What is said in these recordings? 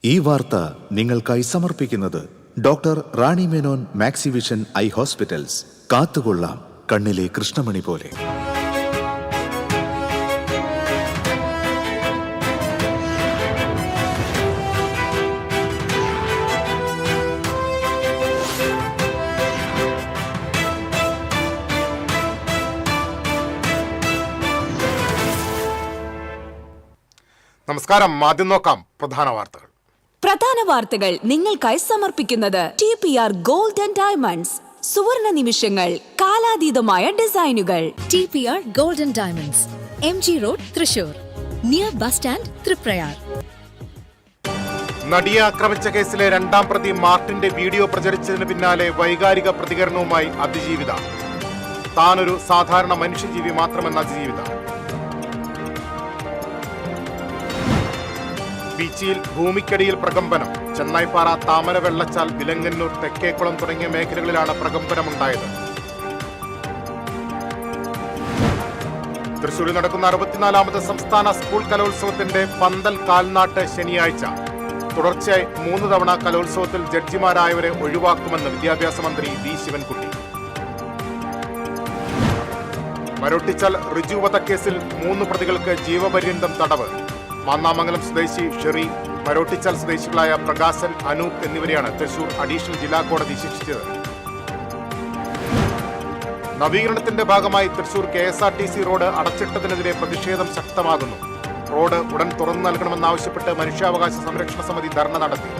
ഈ വാർത്ത നിങ്ങൾക്കായി സമർപ്പിക്കുന്നത് doctor Rani Menon Maxivision I hospitals. കാത്തുകൊള്ളാം കണ്ണിലെ കൃഷ്ണമണി പോലെ. നമസ്കാരം. ആദ്യം നോക്കാം പ്രധാന വാർത്തകൾ നിങ്ങൾക്കായി സമർപ്പിക്കുന്നത് TPR ഗോൾഡ് ആൻഡ് ഡയമണ്ട്സ്. സുവർണ നിമിഷങ്ങൾ, കാലാതീതമായ ഡിസൈനുകൾ. TPR gold and diamonds, MG road, Thrissur, near bus stand, Triprayar. നടിയെ ആക്രമിച്ച കേസിലെ രണ്ടാം പ്രതി മാർട്ടിന്റെ വീഡിയോ പ്രചരിച്ചതിന് പിന്നാലെ വൈകാരിക പ്രതികരണവുമായി അതിജീവിത. താനൊരു സാധാരണ മനുഷ്യജീവി മാത്രമെന്ന അതിജീവിത. ബീച്ചിൽ ഭൂമിക്കടിയിൽ പ്രകമ്പനം. ചെന്നായിപ്പാറ, താമര, വെള്ളച്ചാൽ, വിലങ്ങന്നൂർ, തെക്കേക്കുളം തുടങ്ങിയ മേഖലകളിലാണ് പ്രകമ്പനമുണ്ടായത്. തൃശൂരിൽ നടക്കുന്ന 64ാമത് സംസ്ഥാന സ്കൂൾ കലോത്സവത്തിന്റെ പന്തൽ കാൽനാട്ട് ശനിയാഴ്ച. തുടർച്ചയായി 3 തവണ കലോത്സവത്തിൽ ജഡ്ജിമാരായവരെ ഒഴിവാക്കുമെന്ന് വിദ്യാഭ്യാസ മന്ത്രി വി ശിവൻകുട്ടി. മരോട്ടിച്ചാൽ റിജു വധക്കേസിൽ 3 പ്രതികൾക്ക് ജീവപര്യന്തം തടവ്. മാന്നാമംഗലം സ്വദേശി ഷെറി, മരോട്ടിച്ചാൽ സ്വദേശികളായ പ്രകാശൻ, അനൂപ് എന്നിവരെയാണ് തൃശൂർ അഡീഷണൽ ജില്ലാ കോടതി ശിക്ഷിച്ചത്. നവീകരണത്തിന്റെ ഭാഗമായി തൃശൂർ KSRTC റോഡ് അടച്ചിട്ടതിനെതിരെ പ്രതിഷേധം ശക്തമാകുന്നു. റോഡ് ഉടൻ തുറന്നു നൽകണമെന്നാവശ്യപ്പെട്ട് മനുഷ്യാവകാശ സംരക്ഷണ സമിതി ധർണ നടത്തി.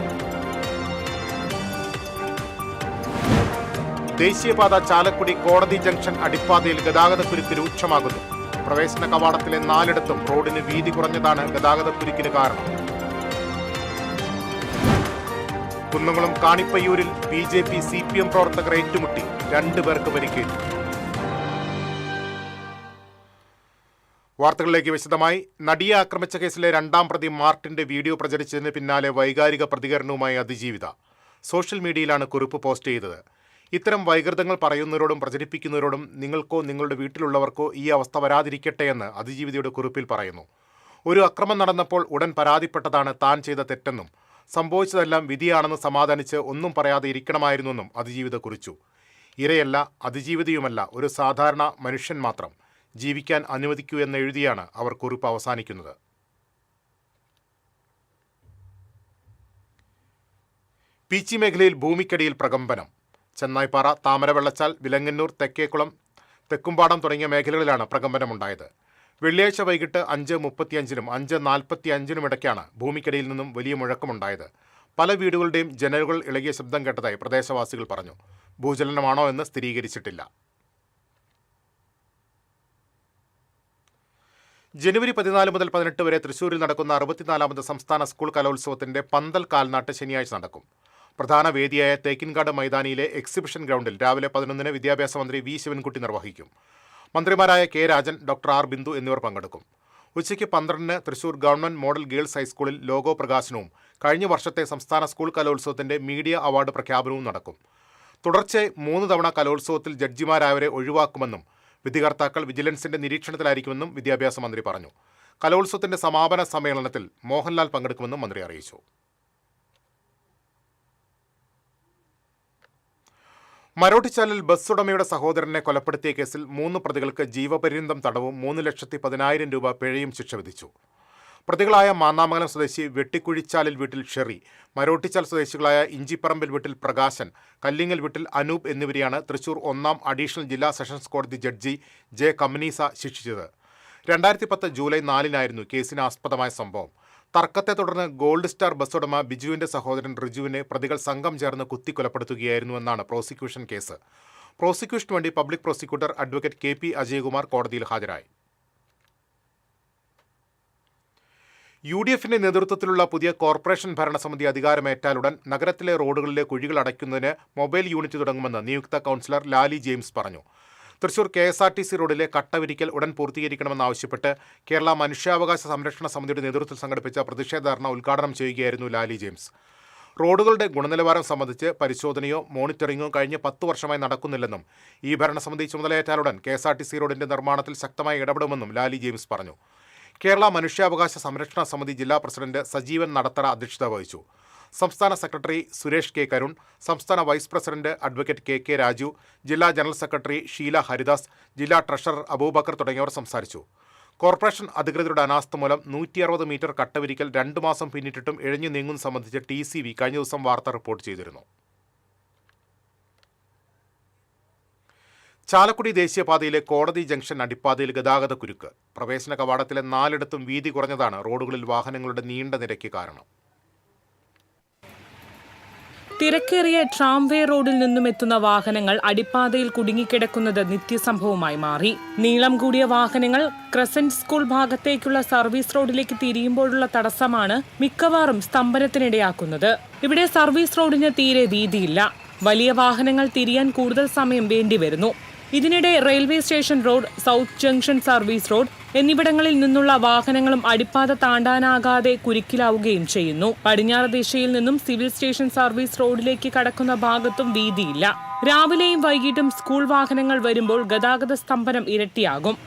ദേശീയപാത ചാലക്കുടി കോടതി ജംഗ്ഷൻ അടിപ്പാതയിൽ ഗതാഗതക്കുരുക്ക് രൂക്ഷമാകുന്നു. പ്രവേശന കവാടത്തിലെ 4ഇടത്തും റോഡിന് വീതി കുറഞ്ഞതാണ് ഗതാഗതക്കുരുക്കിന് കാരണം. കുന്നംകുളം കാണിപ്പയ്യൂരിൽ BJP CPM പ്രവർത്തകർ ഏറ്റുമുട്ടി. 2 പേർക്ക് പരിക്കേറ്റു. വാർത്തകളിലേക്ക് വിശദമായി. നടിയെ ആക്രമിച്ച കേസിലെ രണ്ടാം പ്രതി മാർട്ടിന്റെ വീഡിയോ പ്രചരിച്ചതിന് പിന്നാലെ വൈകാരിക പ്രതികരണവുമായി അതിജീവിത. സോഷ്യൽ മീഡിയയിലാണ് കുറിപ്പ് പോസ്റ്റ് ചെയ്തത്. ഇത്തരം വൈകൃതങ്ങൾ പറയുന്നവരോടും പ്രചരിപ്പിക്കുന്നവരോടും നിങ്ങൾക്കോ നിങ്ങളുടെ വീട്ടിലുള്ളവർക്കോ ഈ അവസ്ഥ വരാതിരിക്കട്ടെ എന്ന് അതിജീവിതയുടെ കുറിപ്പിൽ പറയുന്നു. ഒരു അക്രമം നടന്നപ്പോൾ ഉടൻ പരാതിപ്പെട്ടതാണ് താൻ ചെയ്ത തെറ്റെന്നും സംഭവിച്ചതെല്ലാം വിധിയാണെന്ന് സമാധാനിച്ച് ഒന്നും പറയാതെ ഇരിക്കണമായിരുന്നെന്നും അതിജീവിത കുറിച്ചു. ഇരയല്ല, അതിജീവിതയുമല്ല, ഒരു സാധാരണ മനുഷ്യൻ മാത്രം. ജീവിക്കാൻ അനുവദിക്കൂ എന്ന് എഴുതിയാണ് അവർ കുറിപ്പ് അവസാനിക്കുന്നത്. പീച്ചി മേഖലയിൽ ഭൂമിക്കടിയിൽ പ്രകമ്പനം. ചെന്നായിപ്പാറ, താമര, വെള്ളച്ചാൽ, വിലങ്ങന്നൂർ, തെക്കേക്കുളം, തെക്കുംപാടം തുടങ്ങിയ മേഖലകളിലാണ് പ്രകമ്പനമുണ്ടായത്. വെള്ളിയാഴ്ച വൈകിട്ട് 5:35-നും 5:45-നും ഇടയ്ക്കാണ് ഭൂമിക്കടിയിൽ നിന്നും വലിയ മുഴക്കമുണ്ടായത്. പല വീടുകളുടെയും ജനലുകൾ ഇളകിയ ശബ്ദം കേട്ടതായി പ്രദേശവാസികൾ പറഞ്ഞു. ഭൂചലനമാണോ എന്ന് സ്ഥിരീകരിച്ചിട്ടില്ല. ജനുവരി 14 മുതൽ 18 വരെ തൃശൂരിൽ നടക്കുന്ന 64ാമത് സംസ്ഥാന സ്കൂൾ കലോത്സവത്തിന്റെ പന്തൽ കാൽനാട്ട് ശനിയാഴ്ച നടക്കും. പ്രധാന വേദിയായ തേക്കിൻകാട് മൈതാനിയിലെ എക്സിബിഷൻ ഗ്രൗണ്ടിൽ രാവിലെ 11-ന് വിദ്യാഭ്യാസ മന്ത്രി വി ശിവൻകുട്ടി നിർവഹിക്കും. മന്ത്രിമാരായ K Rajan, doctor R Bindu എന്നിവർ പങ്കെടുക്കും. ഉച്ചയ്ക്ക് 12-ന് തൃശൂർ ഗവൺമെന്റ് മോഡൽ ഗേൾസ് ഹൈസ്കൂളിൽ ലോഗോ പ്രകാശനവും കഴിഞ്ഞ വർഷത്തെ സംസ്ഥാന സ്കൂൾ കലോത്സവത്തിന്റെ മീഡിയ അവാർഡ് പ്രഖ്യാപനവും നടക്കും. തുടർച്ചയായി 3 തവണ കലോത്സവത്തിൽ ജഡ്ജിമാരായവരെ ഒഴിവാക്കുമെന്നും വിധികർത്താക്കൾ വിജിലൻസിന്റെ നിരീക്ഷണത്തിലായിരിക്കുമെന്നും വിദ്യാഭ്യാസ മന്ത്രി പറഞ്ഞു. കലോത്സവത്തിന്റെ സമാപന സമ്മേളനത്തിൽ മോഹൻലാൽ പങ്കെടുക്കുമെന്നും മന്ത്രി അറിയിച്ചു. മരോട്ടിച്ചാലിൽ ബസ് ഉടമയുടെ സഹോദരനെ കൊലപ്പെടുത്തിയ കേസിൽ 3 പ്രതികൾക്ക് ജീവപര്യന്തം തടവും 3,10,000 രൂപ പിഴയും ശിക്ഷ വിധിച്ചു. പ്രതികളായ മാന്നാമംഗലം സ്വദേശി വെട്ടിക്കുഴിച്ചാലിൽ വീട്ടിൽ ഷെറി, മരോട്ടിച്ചാൽ സ്വദേശികളായ ഇഞ്ചിപ്പറമ്പിൽ വീട്ടിൽ പ്രകാശൻ, കല്ലിങ്ങൽ വീട്ടിൽ അനൂപ് എന്നിവരെയാണ് തൃശൂർ 1-ാം അഡീഷണൽ ജില്ലാ സെഷൻസ് കോടതി ജഡ്ജി ജെ കമനീസ ശിക്ഷിച്ചത്. 2010 ജൂലൈ 4-നായിരുന്നു കേസിന് ആസ്പദമായ സംഭവം. തർക്കത്തെ തുടർന്ന് ഗോൾഡ് സ്റ്റാർ ബസ് ഉടമ ബിജുവിന്റെ സഹോദരൻ റിജുവിനെ പ്രതികൾ സംഘം ചേർന്ന് കുത്തിക്കൊലപ്പെടുത്തുകയായിരുന്നുവെന്നാണ് പ്രോസിക്യൂഷൻ കേസ്. പ്രോസിക്യൂഷന് വേണ്ടി public prosecutor advocate KP Ajayakumar കോടതിയിൽ ഹാജരായി. UDFിന്റെ നേതൃത്വത്തിലുള്ള പുതിയ കോർപ്പറേഷൻ ഭരണസമിതി അധികാരമേറ്റാലുടൻ നഗരത്തിലെ റോഡുകളിലെ കുഴികൾ അടയ്ക്കുന്നതിന് മൊബൈൽ യൂണിറ്റ് തുടങ്ങുമെന്ന് നിയുക്ത കൗൺസിലർ ലാലി ജെയിംസ് പറഞ്ഞു. തൃശൂർ KSRTC റോഡിലെ കട്ടവിരിക്കൽ ഉടൻ പൂർത്തീകരിക്കണമെന്നാവശ്യപ്പെട്ട് കേരള മനുഷ്യാവകാശ സംരക്ഷണ സമിതിയുടെ നേതൃത്വത്തിൽ സംഘടിപ്പിച്ച പ്രതിഷേധ ധർണ ഉദ്ഘാടനം ചെയ്യുകയായിരുന്നു ലാലി ജെയിംസ്. റോഡുകളുടെ ഗുണനിലവാരം സംബന്ധിച്ച് പരിശോധനയോ മോണിറ്ററിംഗോ കഴിഞ്ഞ 10 വർഷമായി നടക്കുന്നില്ലെന്നും ഈ ഭരണസമിതി ചുമതലയേറ്റാലുടൻ KSRTC റോഡിന്റെ നിർമ്മാണത്തിൽ ശക്തമായി ഇടപെടുമെന്നും ലാലി ജെയിംസ് പറഞ്ഞു. കേരള മനുഷ്യാവകാശ സംരക്ഷണ സമിതി ജില്ലാ പ്രസിഡന്റ് സജീവൻ നടത്തറ അധ്യക്ഷത വഹിച്ചു. സംസ്ഥാന സെക്രട്ടറി സുരേഷ് കെ കരുൺ, സംസ്ഥാന vice president advocate K Raju, ജില്ലാ ജനറൽ സെക്രട്ടറി ഷീല ഹരിദാസ്, ജില്ലാ ട്രഷറർ അബൂബക്കർ തുടങ്ങിയവർ സംസാരിച്ചു. കോർപ്പറേഷൻ അധികൃതരുടെ അനാസ്ഥ മൂലം 160 മീറ്റർ കട്ടവിരിക്കൽ 2 മാസം പിന്നിട്ടിട്ടും ഇഴഞ്ഞു നീങ്ങുന്നത് സംബന്ധിച്ച് TCV കഴിഞ്ഞ ദിവസം വാർത്ത റിപ്പോർട്ട് ചെയ്തിരുന്നു. ചാലക്കുടി ദേശീയപാതയിലെ കോടതി ജംഗ്ഷൻ അടിപ്പാതയിൽ ഗതാഗത കുരുക്ക്. പ്രവേശന കവാടത്തിലെ 4ഇടത്തും വീതി കുറഞ്ഞതാണ് റോഡുകളിൽ വാഹനങ്ങളുടെ നീണ്ട നിരയ്ക്ക് കാരണം. തിരക്കേറിയ ട്രാംവേ റോഡിൽ നിന്നും എത്തുന്ന വാഹനങ്ങൾ അടിപ്പാതയിൽ കുടുങ്ങിക്കിടക്കുന്നത് നിത്യസംഭവമായി മാറി. നീളം കൂടിയ വാഹനങ്ങൾ ക്രസന്റ് സ്കൂൾ ഭാഗത്തേക്കുള്ള സർവീസ് റോഡിലേക്ക് തിരിയുമ്പോഴുള്ള തടസ്സമാണ് മിക്കവാറും സ്തംഭനത്തിനിടയാക്കുന്നത്. ഇവിടെ സർവീസ് റോഡിന് തീരെ വീതിയില്ല. വലിയ വാഹനങ്ങൾ തിരിയാൻ കൂടുതൽ സമയം വേണ്ടിവരുന്നു. ഇതിനിടെ railway station road, south junction service road എന്നിവിടങ്ങളിൽ നിന്നുള്ള വാഹനങ്ങളും അടിപ്പാത താണ്ടാനാകാതെ കുരുക്കിലാവുകയും ചെയ്യുന്നു. പടിഞ്ഞാറ് ദിശയിൽ നിന്നും സിവിൽ സ്റ്റേഷൻ സർവീസ് റോഡിലേക്ക് കടക്കുന്ന ഭാഗത്തും വീതിയില്ല. രാവിലെയും വൈകിട്ടും സ്കൂൾ വാഹനങ്ങൾ വരുമ്പോൾ ഗതാഗത സ്തംഭനം ഇരട്ടിയാകും.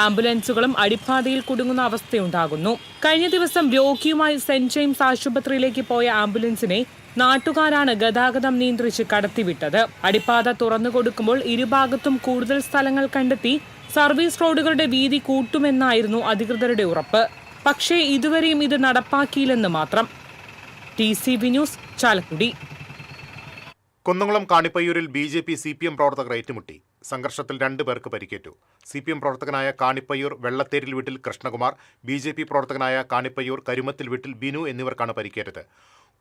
ആംബുലൻസുകളും അടിപ്പാതയിൽ കുടുങ്ങുന്ന അവസ്ഥയുണ്ടാകുന്നു. കഴിഞ്ഞ ദിവസം രോഗിയുമായി സെന്റ് ജെയിംസ് ആശുപത്രിയിലേക്ക് പോയ ആംബുലൻസിനെ നാട്ടുകാരാണ് ഗതാഗതം നിയന്ത്രിച്ച് കടത്തിവിട്ടത്. അടിപ്പാത തുറന്നു കൊടുക്കുമ്പോൾ ഇരുഭാഗത്തും കൂടുതൽ സ്ഥലങ്ങൾ കണ്ടെത്തി സർവീസ് റോഡുകളുടെ വീതി കൂട്ടുമെന്നായിരുന്നു അധികൃതരുടെ ഉറപ്പ്. പക്ഷേ ഇതുവരെയും ഇത് നടപ്പാക്കിയില്ലെന്ന് മാത്രം. TCV news, Chalakudy. കുന്നംകുളം കാണിപ്പയ്യൂരിൽ BJP CPM പ്രവർത്തകർ ഏറ്റുമുട്ടി. സംഘർഷത്തിൽ 2 പേർക്ക് പരിക്കേറ്റു. CPM പ്രവർത്തകനായ കാണിപ്പയ്യൂർ വെള്ളത്തേരിൽ വീട്ടിൽ കൃഷ്ണകുമാർ, BJP പ്രവർത്തകനായ കാണിപ്പയ്യൂർ കരുമത്തിൽ വീട്ടിൽ ബിനു എന്നിവർക്കാണ് പരിക്കേറ്റത്.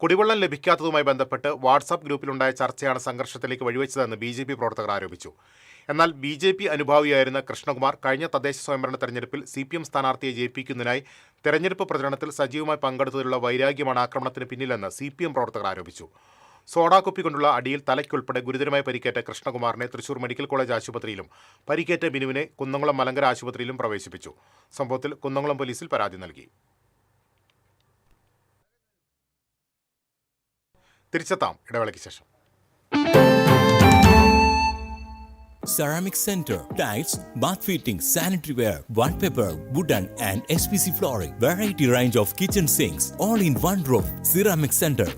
കുടിവെള്ളം ലഭിക്കാത്തതുമായി ബന്ധപ്പെട്ട് വാട്സാപ്പ് ഗ്രൂപ്പിലുണ്ടായ ചർച്ചയാണ് സംഘർഷത്തിലേക്ക് വഴിവെച്ചതെന്ന് BJP പ്രവർത്തകർ ആരോപിച്ചു. എന്നാൽ BJP അനുഭാവിയായിരുന്ന കൃഷ്ണകുമാർ കഴിഞ്ഞ തദ്ദേശ സ്വയംഭരണ തെരഞ്ഞെടുപ്പിൽ CPM സ്ഥാനാർത്ഥിയെ ജയിപ്പിക്കുന്നതിനായി തെരഞ്ഞെടുപ്പ് പ്രചരണത്തിൽ സജീവമായി പങ്കെടുത്തതിലുള്ള വൈരാഗ്യമാണ് ആക്രമണത്തിന് പിന്നിലെന്ന് CPM പ്രവർത്തകർ ആരോപിച്ചു. സോഡാക്കുപ്പി കൊണ്ടുള്ള അടിയിൽ തലയ്ക്കുൾപ്പെടെ ഗുരുതരമായി പരിക്കേറ്റ കൃഷ്ണകുമാറിനെ തൃശൂർ മെഡിക്കൽ കോളേജ് ആശുപത്രിയിലും പരിക്കേറ്റ ബിനുവിനെ കുന്നംകുളം മലങ്കര ആശുപത്രിയിലും പ്രവേശിപ്പിച്ചു. സംഭവത്തിൽ കുന്നംകുളം പോലീസിൽ പരാതി നൽകി. തിരിച്ചെത്താം ഇടവേളയ്ക്ക് ശേഷം. Ceramic Center, tiles, bath fittings, sanitary ware, wallpaper, wooden and SPC flooring, variety range of kitchen sinks, all in one roof. Ceramic Center.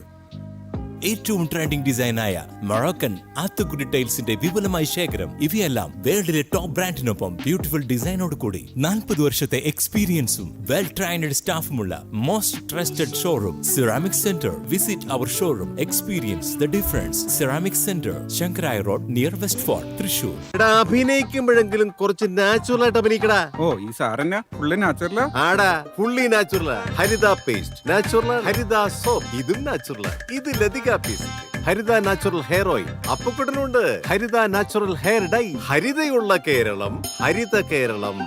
ഏറ്റവും ട്രെൻഡിംഗ് ഡിസൈനായ മൊറോക്കൻ ആത്തുക്കുടി ടൈൽസിന്റെ വിപുലമായ ശേഖരം. ഇവയെല്ലാം വേൾഡിലെ ടോപ്പ് ബ്രാൻഡിനൊപ്പം ബ്യൂട്ടിഫുൾ ഡിസൈനോട് കൂടി 40 വർഷത്തെ എക്സ്പീരിയൻസും വെൽ ട്രെയിൻഡ് സ്റ്റാഫുമുള്ള most trusted showroom ceramic centre. Visit our showroom, experience the difference. Ceramic centre, Shankaraya road, near West Fort, Thrissur. അഭിനയിക്കുമ്പോഴെങ്കിലും കുറച്ച് നാച്ചുറൽ ആയിട്ട് അഭിനയിക്കടാ. ഓ, ഈ സാറന്നെ ഫുള്ളി നാച്ചുറലാ? ആടാ, ഫുള്ളി നാച്ചുറലാ. ഹരിത പേസ്റ്റ് നാച്ചുറൽ, ഹരിത സോപ്പ് ഇതും നാച്ചുറൽ. ഇത് ലതിക പേസ്റ്റ്, ഹരിത നാച്ചുറൽ ഹെയർ ഓയിൽ, അപ്പക്കുട്ടനുണ്ട് ഹരിത natural hair dye. ഹരിതയുള്ള Keralam, Haritha Keralam,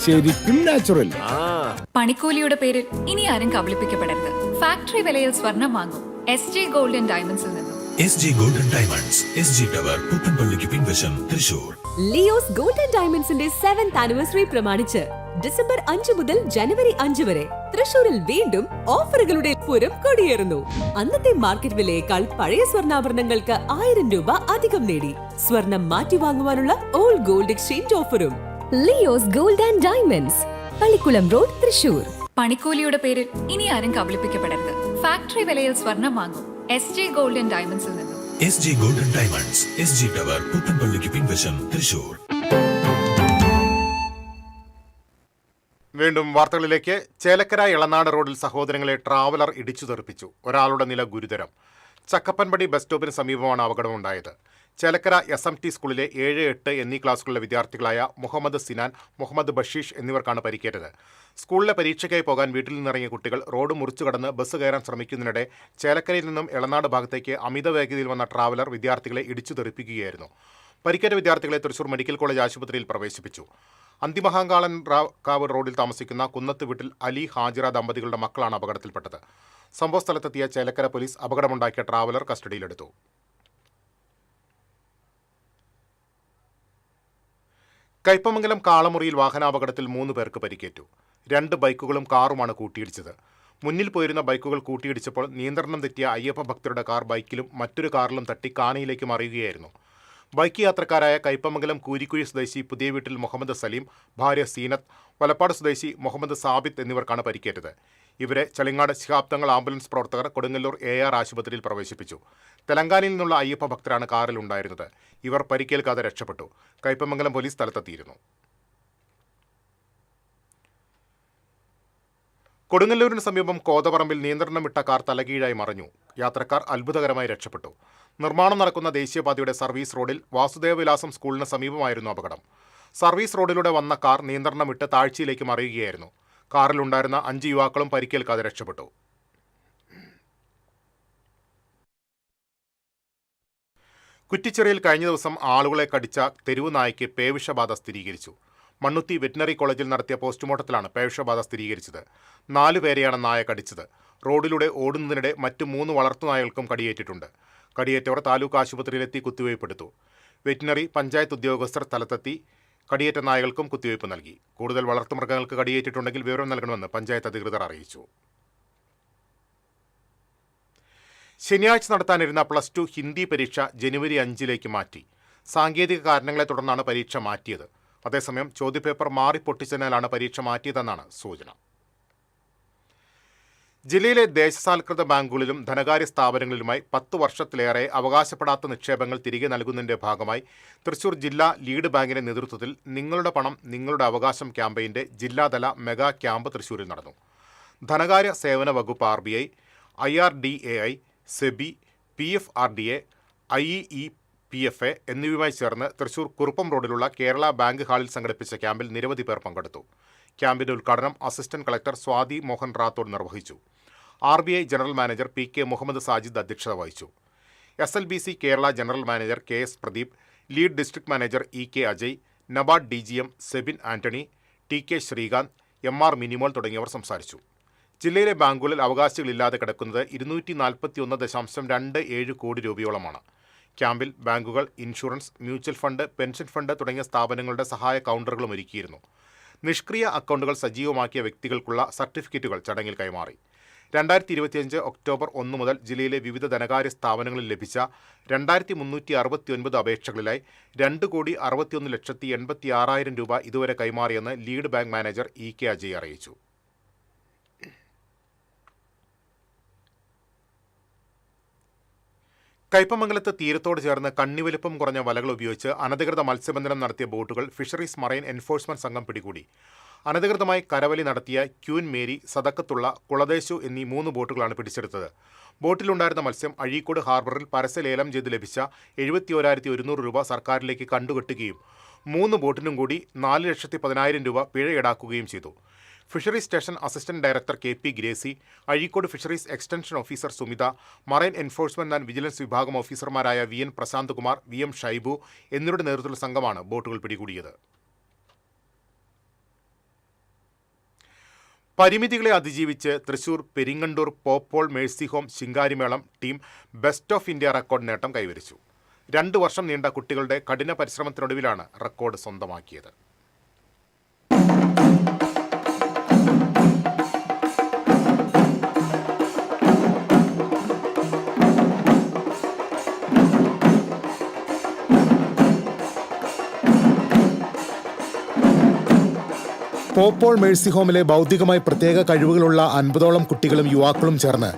ശരിക്കും natural. പണിക്കൂലിയുടെ പേരിൽ ഇനി ആരും കബളിപ്പിക്കപ്പെടരുത്. ഫാക്ടറി വിലയിൽ സ്വർണം വാങ്ങും SJ ഗോൾഡ് ആൻഡ് ഡയമണ്ട്സിൽ നിന്നും. SJ gold and diamonds, SG tower, പുത്തൻപള്ളിക്ക് പിൻവശം, തൃശൂർ. ലിയോസ് ഗോൾഡ് ആൻഡ് ഡയമണ്ട്സിന്റെ 7th ആനിവേഴ്സറി പ്രമാണിച്ച് ഡിസംബർ 5 മുതൽ ജനുവരി 5 വരെ തൃശൂരിൽ വീണ്ടും ഓഫറുകളുടെ പൂരം കൊടിയേറുന്നു. അന്നത്തെ മാർക്കറ്റ് വിലയേക്കാൾ പഴയ സ്വർണ്ണാഭരണങ്ങൾക്ക് 1000 രൂപ അധികം നേടി സ്വർണം മാറ്റി വാങ്ങുവാനുള്ള ഓൾഡ് ഗോൾഡ് എക്സ്ചേഞ്ച് ഓഫറും. Leo's gold and diamonds, Pallikkulam road, Thrissur. പണിക്കൂലിയുടെ പേരിൽ ഇനി ആരും കബളിപ്പിക്കപ്പെടരുത്. ഫാക്ടറി വിലയിൽ സ്വർണം വാങ്ങും SJ ഗോൾഡ് ആൻഡ് ഡയമണ്ട്സിൽ നിന്നും. SJ gold and diamonds, SG tower, പുത്തൻപള്ളിക്ക് പിൻവശം, തൃശൂർ. വീണ്ടും വാർത്തകളിലേക്ക്. ചേലക്കര എളനാട് റോഡിൽ സഹോദരങ്ങളെ ട്രാവലർ ഇടിച്ചു തെറിപ്പിച്ചു. ഒരാളുടെ നില ഗുരുതരം. ചക്കപ്പൻപടി ബസ് സ്റ്റോപ്പിന് സമീപമാണ് അപകടമുണ്ടായത്. ചേലക്കര SMT സ്കൂളിലെ 7, 8 എന്നീ ക്ലാസുകളിലെ വിദ്യാർത്ഥികളായ മുഹമ്മദ് സിനാൻ, മുഹമ്മദ് ബഷീഷ് എന്നിവർക്കാണ് പരിക്കേറ്റത്. സ്കൂളിലെ പരീക്ഷയ്ക്കായി പോകാൻ വീട്ടിൽ നിന്നിറങ്ങിയ കുട്ടികൾ റോഡ് മുറിച്ചു കടന്ന് ബസ് കയറാൻ ശ്രമിക്കുന്നതിനിടെ ചേലക്കരയിൽ നിന്നും എളനാട് ഭാഗത്തേക്ക് അമിത വേഗതയിൽ വന്ന ട്രാവലർ വിദ്യാർത്ഥികളെ ഇടിച്ചു തെറിപ്പിക്കുകയായിരുന്നു. പരിക്കേറ്റ വിദ്യാർത്ഥികളെ തൃശൂർ മെഡിക്കൽ കോളേജ് ആശുപത്രിയിൽ പ്രവേശിപ്പിച്ചു. അന്തിമഹാങ്കാളൻ കാവ് റോഡിൽ താമസിക്കുന്ന കുന്നത്ത് വീട്ടിൽ അലി ഹാജിറ ദമ്പതികളുടെ മക്കളാണ് അപകടത്തിൽപ്പെട്ടത്. സംഭവസ്ഥലത്തെത്തിയ ചേലക്കര പോലീസ് അപകടമുണ്ടാക്കിയ ട്രാവലർ കസ്റ്റഡിയിലെടുത്തു. കയ്പമംഗലം കാളമുറിയിൽ വാഹനാപകടത്തിൽ 3 പേർക്ക് പരിക്കേറ്റു. 2 ബൈക്കുകളും കാറുമാണ് കൂട്ടിയിടിച്ചത്. മുന്നിൽ പോയിരുന്ന ബൈക്കുകൾ കൂട്ടിയിടിച്ചപ്പോൾ നിയന്ത്രണം തെറ്റിയ അയ്യപ്പ ഭക്തരുടെ കാർ ബൈക്കിലും മറ്റൊരു കാറിലും തട്ടി കാനയിലേക്ക് മറിയുകയായിരുന്നു. ബൈക്ക് യാത്രക്കാരായ കയ്പമംഗലം കൂരിക്കുഴി സ്വദേശി പുതിയ വീട്ടിൽ മുഹമ്മദ് സലീം, ഭാര്യ സീനത്ത്, വലപ്പാട് സ്വദേശി മുഹമ്മദ് സാബിത്ത് എന്നിവർക്കാണ് പരിക്കേറ്റത്. ഇവരെ ചളിങ്ങാട് ശിഹാബ് തങ്ങൾ ആംബുലൻസ് പ്രവർത്തകർ കൊടുങ്ങല്ലൂർ AR ആശുപത്രിയിൽ പ്രവേശിപ്പിച്ചു. തെലങ്കാനയിൽ നിന്നുള്ള അയ്യപ്പ ഭക്തരാണ് കാറിൽ ഉണ്ടായിരുന്നത്. ഇവർ പരിക്കേൽക്കാതെ രക്ഷപ്പെട്ടു. കയ്പമംഗലം പോലീസ് സ്ഥലത്തെത്തിയിരുന്നു. കൊടുങ്ങല്ലൂരിന് സമീപം കോതപറമ്പിൽ നിയന്ത്രണം വിട്ട കാർ തലകീഴായി മറിഞ്ഞു. യാത്രക്കാർ അത്ഭുതകരമായി രക്ഷപ്പെട്ടു. നിർമ്മാണം നടക്കുന്ന ദേശീയപാതയുടെ സർവീസ് റോഡിൽ വാസുദേവവിലാസം സ്കൂളിന് സമീപമായിരുന്നു അപകടം. സർവീസ് റോഡിലൂടെ വന്ന കാർ നിയന്ത്രണം വിട്ട് താഴ്ചയിലേക്ക് മറിയുകയായിരുന്നു. കാറിലുണ്ടായിരുന്ന 5 യുവാക്കളും പരിക്കേൽക്കാതെ രക്ഷപ്പെട്ടു. കുറ്റിച്ചിറയിൽ കഴിഞ്ഞ ദിവസം ആളുകളെ കടിച്ച തെരുവു നായ്ക്ക് പേവിഷബാധ സ്ഥിരീകരിച്ചു. മണ്ണുത്തി വെറ്റിനറി കോളേജിൽ നടത്തിയ പോസ്റ്റ്മോർട്ടത്തിലാണ് പേവിഷബാധ സ്ഥിരീകരിച്ചത്. 4 പേരെയാണ് നായ കടിച്ചത്. റോഡിലൂടെ ഓടുന്നതിനിടെ മറ്റ് 3 വളർത്തുനായകൾക്കും കടിയേറ്റിട്ടുണ്ട്. കടിയേറ്റവർ താലൂക്ക് ആശുപത്രിയിലെത്തി കുത്തിവയ്പ്പെടുത്തു. വെറ്റിനറി പഞ്ചായത്ത് ഉദ്യോഗസ്ഥർ സ്ഥലത്തെത്തി കടിയേറ്റ നായകൾക്കും കുത്തിവയ്പ് നൽകി. കൂടുതൽ വളർത്തുമൃഗങ്ങൾക്ക് കടിയേറ്റിട്ടുണ്ടെങ്കിൽ വിവരം നൽകണമെന്ന് പഞ്ചായത്ത് അധികൃതർ അറിയിച്ചു. ശനിയാഴ്ച നടത്താനിരുന്ന +2 ഹിന്ദി പരീക്ഷ ജനുവരി 5 മാറ്റി. സാങ്കേതിക കാരണങ്ങളെ തുടർന്നാണ് പരീക്ഷ മാറ്റിയത്. അതേസമയം ചോദ്യപേപ്പർ മാറിപ്പൊട്ടിച്ചതിനാലാണ് പരീക്ഷ മാറ്റിയതെന്നാണ് സൂചന. ജില്ലയിലെ ദേശസാൽകൃത ബാങ്കുകളിലും ധനകാര്യ സ്ഥാപനങ്ങളിലുമായി 10 വർഷത്തിലേറെ അവകാശപ്പെടാത്ത നിക്ഷേപങ്ങൾ തിരികെ നൽകുന്നതിന്റെ ഭാഗമായി തൃശൂർ ജില്ലാ ലീഡ് ബാങ്കിന്റെ നേതൃത്വത്തിൽ നിങ്ങളുടെ പണം നിങ്ങളുടെ അവകാശം ക്യാമ്പയിന്റെ ജില്ലാതല മെഗാ ക്യാമ്പ് തൃശൂരിൽ നടന്നു. ധനകാര്യ സേവന വകുപ്പ് RBI, IRDAI, SEBI, PFRDA, IEPFA എന്നിവയുമായി ചേർന്ന് തൃശൂർ കുറുപ്പം റോഡിലുള്ള കേരള ബാങ്ക് ഹാളിൽ സംഘടിപ്പിച്ച ക്യാമ്പിൽ നിരവധി പേർ പങ്കെടുത്തു. ക്യാമ്പിന്റെ ഉദ്ഘാടനം അസിസ്റ്റന്റ് കളക്ടർ സ്വാതി മോഹൻ റാത്തോഡ് നിർവഹിച്ചു. RBI general manager PK Muhammad Sajid അധ്യക്ഷത വഹിച്ചു. SLBC Kerala general manager KS Pradeep, lead district manager EK Ajay, NABARD DGM Sebin Antony, TK Sreekanth, MR Minimol തുടങ്ങിയവർ സംസാരിച്ചു. ജില്ലയിലെ ബാങ്കുകളിൽ അവകാശികളില്ലാതെ കിടക്കുന്നത് 241.27 കോടി രൂപയോളമാണ്. ക്യാമ്പിൽ ബാങ്കുകൾ, insurance, mutual fund, pension fund തുടങ്ങിയ സ്ഥാപനങ്ങളുടെ സഹായ കൗണ്ടറുകളും ഒരുക്കിയിരുന്നു. നിഷ്ക്രിയ അക്കൗണ്ടുകൾ സജീവമാക്കിയ വ്യക്തികൾക്കുള്ള സർട്ടിഫിക്കറ്റുകൾ ചടങ്ങിൽ കൈമാറി. 2025 ഒക്ടോബർ 1 മുതൽ ജില്ലയിലെ വിവിധ ധനകാര്യ സ്ഥാപനങ്ങളിൽ ലഭിച്ച 2369 അപേക്ഷകളിലായി 2,61,86,000 രൂപ ഇതുവരെ കൈമാറിയെന്ന് lead bank manager EK Ajay അറിയിച്ചു. കയ്പമംഗലത്ത് തീരത്തോട് ചേർന്ന് കണ്ണിവലുപ്പം കുറഞ്ഞ വലകൾ ഉപയോഗിച്ച് അനധികൃത മത്സ്യബന്ധനം നടത്തിയ ബോട്ടുകൾ ഫിഷറീസ് മറൈൻ എൻഫോഴ്സ്മെന്റ് സംഘം പിടികൂടി. അനധികൃതമായി കരവലി നടത്തിയ ക്യൂൻ മേരി, സദക്കത്തുള്ള, കുളദേശു എന്നീ 3 ബോട്ടുകളാണ് പിടിച്ചെടുത്തത്. ബോട്ടിലുണ്ടായിരുന്ന മത്സ്യം അഴീക്കോട് ഹാർബറിൽ പരസ്യലേലം ചെയ്ത് ലഭിച്ച 71,100 രൂപ സർക്കാരിലേക്ക് കണ്ടുകെട്ടുകയും 3 ബോട്ടിനും കൂടി 4,10,000 രൂപ പിഴ ഈടാക്കുകയും ചെയ്തു. Fisheries station assistant director KP Gracy, Azhikode fisheries extension officer Sumitha, marine enforcement and vigilance വിഭാഗം ഓഫീസർമാരായ VN പ്രശാന്ത് കുമാർ, VM ഷൈബു എന്നിവരുടെ നേതൃത്വത്തിലുള്ള സംഘമാണ് ബോട്ടുകൾ പിടികൂടിയത്. പരിമിതികളെ അതിജീവിച്ച് Thrissur Peringandoor Pope Paul Mercy Home Shinkarimelam team best of India record നേട്ടം കൈവരിച്ചു. 2 വർഷം നീണ്ട കുട്ടികളുടെ കഠിന പരിശ്രമത്തിനൊടുവിലാണ് റെക്കോർഡ് സ്വന്തമാക്കിയത്. പോപ്പോൾ മേഴ്സി ഹോമിലെ ബൗദ്ധികമായി പ്രത്യേക കഴിവുകളുള്ള 50ഓളം കുട്ടികളും യുവാക്കളും ചേർന്ന്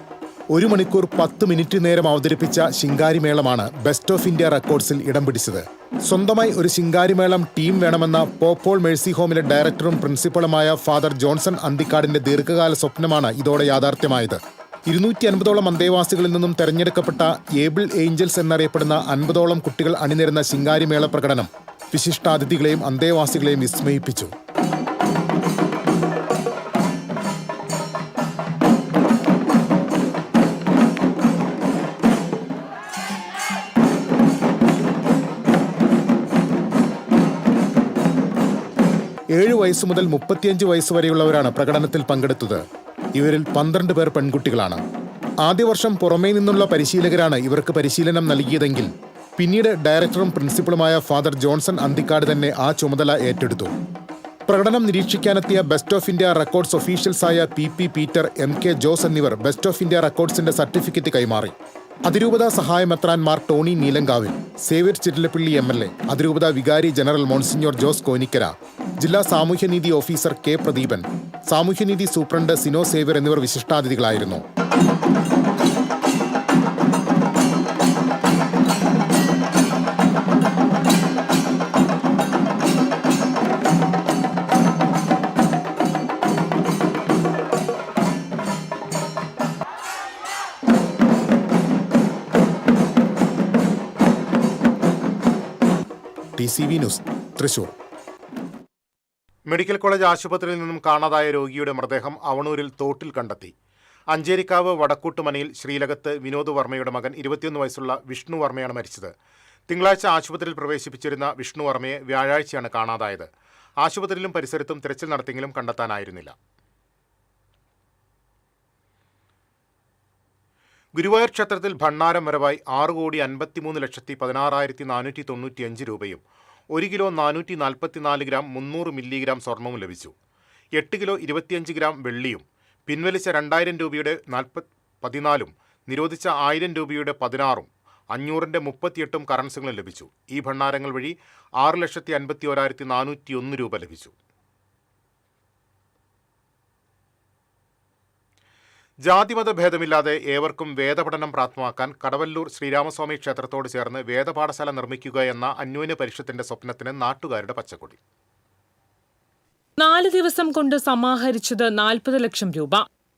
1 മണിക്കൂർ 10 മിനിറ്റ് നേരം അവതരിപ്പിച്ച ശിങ്കാരിമേളമാണ് ബെസ്റ്റ് ഓഫ് ഇന്ത്യ റെക്കോർഡ്സിൽ ഇടം പിടിച്ചത്. സ്വന്തമായി ഒരു ശിങ്കാരിമേളം ടീം വേണമെന്ന പോപ്പോൾ മേഴ്സി ഹോമിലെ ഡയറക്ടറും പ്രിൻസിപ്പളുമായ ഫാദർ ജോൺസൺ അന്തിക്കാടിന്റെ ദീർഘകാല സ്വപ്നമാണ് ഇതോടെ യാഥാർത്ഥ്യമായത്. 250ഓളം അന്തേവാസികളിൽ നിന്നും തെരഞ്ഞെടുക്കപ്പെട്ട ഏബിൾ ഏഞ്ചൽസ് എന്നറിയപ്പെടുന്ന 50ഓളം കുട്ടികൾ അണിനിരുന്ന ശിങ്കാരിമേള പ്രകടനം വിശിഷ്ടാതിഥികളെയും അന്തേവാസികളെയും വിസ്മയിപ്പിച്ചു. ഏഴ് വയസ്സ് മുതൽ 35 വയസ്സ് വരെയുള്ളവരാണ് പ്രകടനത്തിൽ പങ്കെടുത്തത്. ഇവരിൽ 12 പേർ പെൺകുട്ടികളാണ്. ആദ്യ വർഷം പുറമേ നിന്നുള്ള പരിശീലകരാണ് ഇവർക്ക് പരിശീലനം നൽകിയതെങ്കിൽ പിന്നീട് ഡയറക്ടറും പ്രിൻസിപ്പളുമായ ഫാദർ ജോൺസൺ അന്തിക്കാട് തന്നെ ആ ചുമതല ഏറ്റെടുത്തു. പ്രകടനം നിരീക്ഷിക്കാനെത്തിയ ബെസ്റ്റ് ഓഫ് ഇന്ത്യ റെക്കോർഡ്സ് ഒഫീഷ്യൽസായ PP പീറ്റർ, MK ജോസ് എന്നിവർ ബെസ്റ്റ് ഓഫ് ഇന്ത്യ റെക്കോർഡ്സിന്റെ സർട്ടിഫിക്കറ്റ് കൈമാറി. അതിരൂപത സഹായമെത്രാൻമാർ ടോണി നീലങ്കാവിൽ, സേവ്യർ ചിറ്റിലപ്പിള്ളി MLA, അതിരൂപത വികാരി ജനറൽ മോൺസിഞ്ഞോർ ജോസ് കോനിക്കര, ജില്ലാ സാമൂഹ്യനീതി ഓഫീസർ കെ പ്രദീപൻ, സാമൂഹ്യനീതി സൂപ്രണ്ട് സിനോ സേവ്യർ എന്നിവർ വിശിഷ്ടാതിഥികളായിരുന്നു. TCV news, Thrissur. Medical college ആശുപത്രിയിൽ നിന്നും കാണാതായ രോഗിയുടെ മൃതദേഹം അവണൂരിൽ തോട്ടിൽ കണ്ടെത്തി. അഞ്ചേരിക്കാവ് വടക്കൂട്ടുമനയിൽ ശ്രീലകത്ത് വിനോദ് വർമ്മയുടെ മകൻ 21 വയസ്സുള്ള വിഷ്ണു വർമ്മയാണ് മരിച്ചത്. തിങ്കളാഴ്ച ആശുപത്രിയിൽ പ്രവേശിപ്പിച്ചിരുന്ന വിഷ്ണു വർമ്മയെ വ്യാഴാഴ്ചയാണ് കാണാതായത്. ആശുപത്രിയിലും പരിസരത്തും തിരച്ചിൽ നടത്തിയെങ്കിലും കണ്ടെത്താനായിരുന്നില്ല. ഗുരുവായൂർ ക്ഷേത്രത്തിൽ ഭണ്ണാരം വരവായി 6,53,16,495 രൂപയും 1 കിലോ 444 ഗ്രാം 300 മില്ലിഗ്രാം സ്വർണവും ലഭിച്ചു. 8 കിലോ 25 ഗ്രാം വെള്ളിയും പിൻവലിച്ച 2000 രൂപയുടെ 14 നിരോധിച്ച 1000 രൂപയുടെ 16 500-ന്റെ 38 കറൻസികളും ലഭിച്ചു. ഈ ഭണ്ണാരങ്ങൾ വഴി 6,51,401 രൂപ ലഭിച്ചു. ജാതിമത ഭേദമില്ലാതെ ഏവർക്കും വേദപഠനം പ്രാപ്തമാക്കാൻ കടവല്ലൂർ ശ്രീരാമസ്വാമി ക്ഷേത്രത്തോട് ചേർന്ന് വേദപാഠശാല നിർമ്മിക്കുക എന്ന അന്യോന്യ പരിഷത്തിന്റെ സ്വപ്നത്തിന് നാട്ടുകാരുടെ പച്ചക്കൊടി. 4 ദിവസം കൊണ്ട് സമാഹരിച്ചത് 40 ലക്ഷം രൂപ.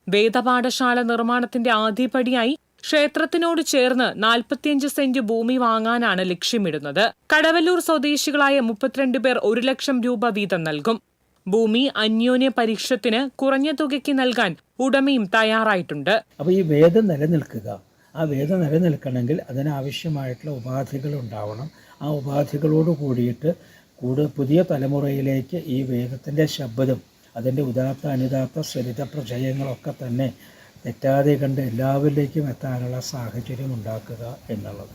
വേദപാഠശാല നിർമ്മാണത്തിന്റെ ആദ്യപടിയായി ക്ഷേത്രത്തിനോട് ചേർന്ന് 45 സെന്റ് ഭൂമി വാങ്ങാനാണ് ലക്ഷ്യമിടുന്നത്. കടവല്ലൂർ സ്വദേശികളായ 32 പേർ 1 ലക്ഷം രൂപ വീതം നൽകും. ഭൂമി അന്യോന്യ പരിഷത്തിന് കുറഞ്ഞ തുകയ്ക്ക് നൽകാൻ ഉടമയും തയ്യാറായിട്ടുണ്ട്. അപ്പോൾ ഈ വേദം നിലനിൽക്കുക, ആ വേദം നിലനിൽക്കണമെങ്കിൽ അതിനാവശ്യമായിട്ടുള്ള ഉപാധികൾ ഉണ്ടാവണം. ആ ഉപാധികളോട് കൂടിയിട്ട് പുതിയ തലമുറയിലേക്ക് ഈ വേദത്തിൻ്റെ ശബ്ദം, അതിൻ്റെ ഉദാത്ത അനുദാത്ത സ്വരിത പ്രചയങ്ങളൊക്കെ തന്നെ തെറ്റാതെ കണ്ട് എല്ലാവരിലേക്കും എത്താനുള്ള സാഹചര്യം ഉണ്ടാക്കുക എന്നുള്ളത്.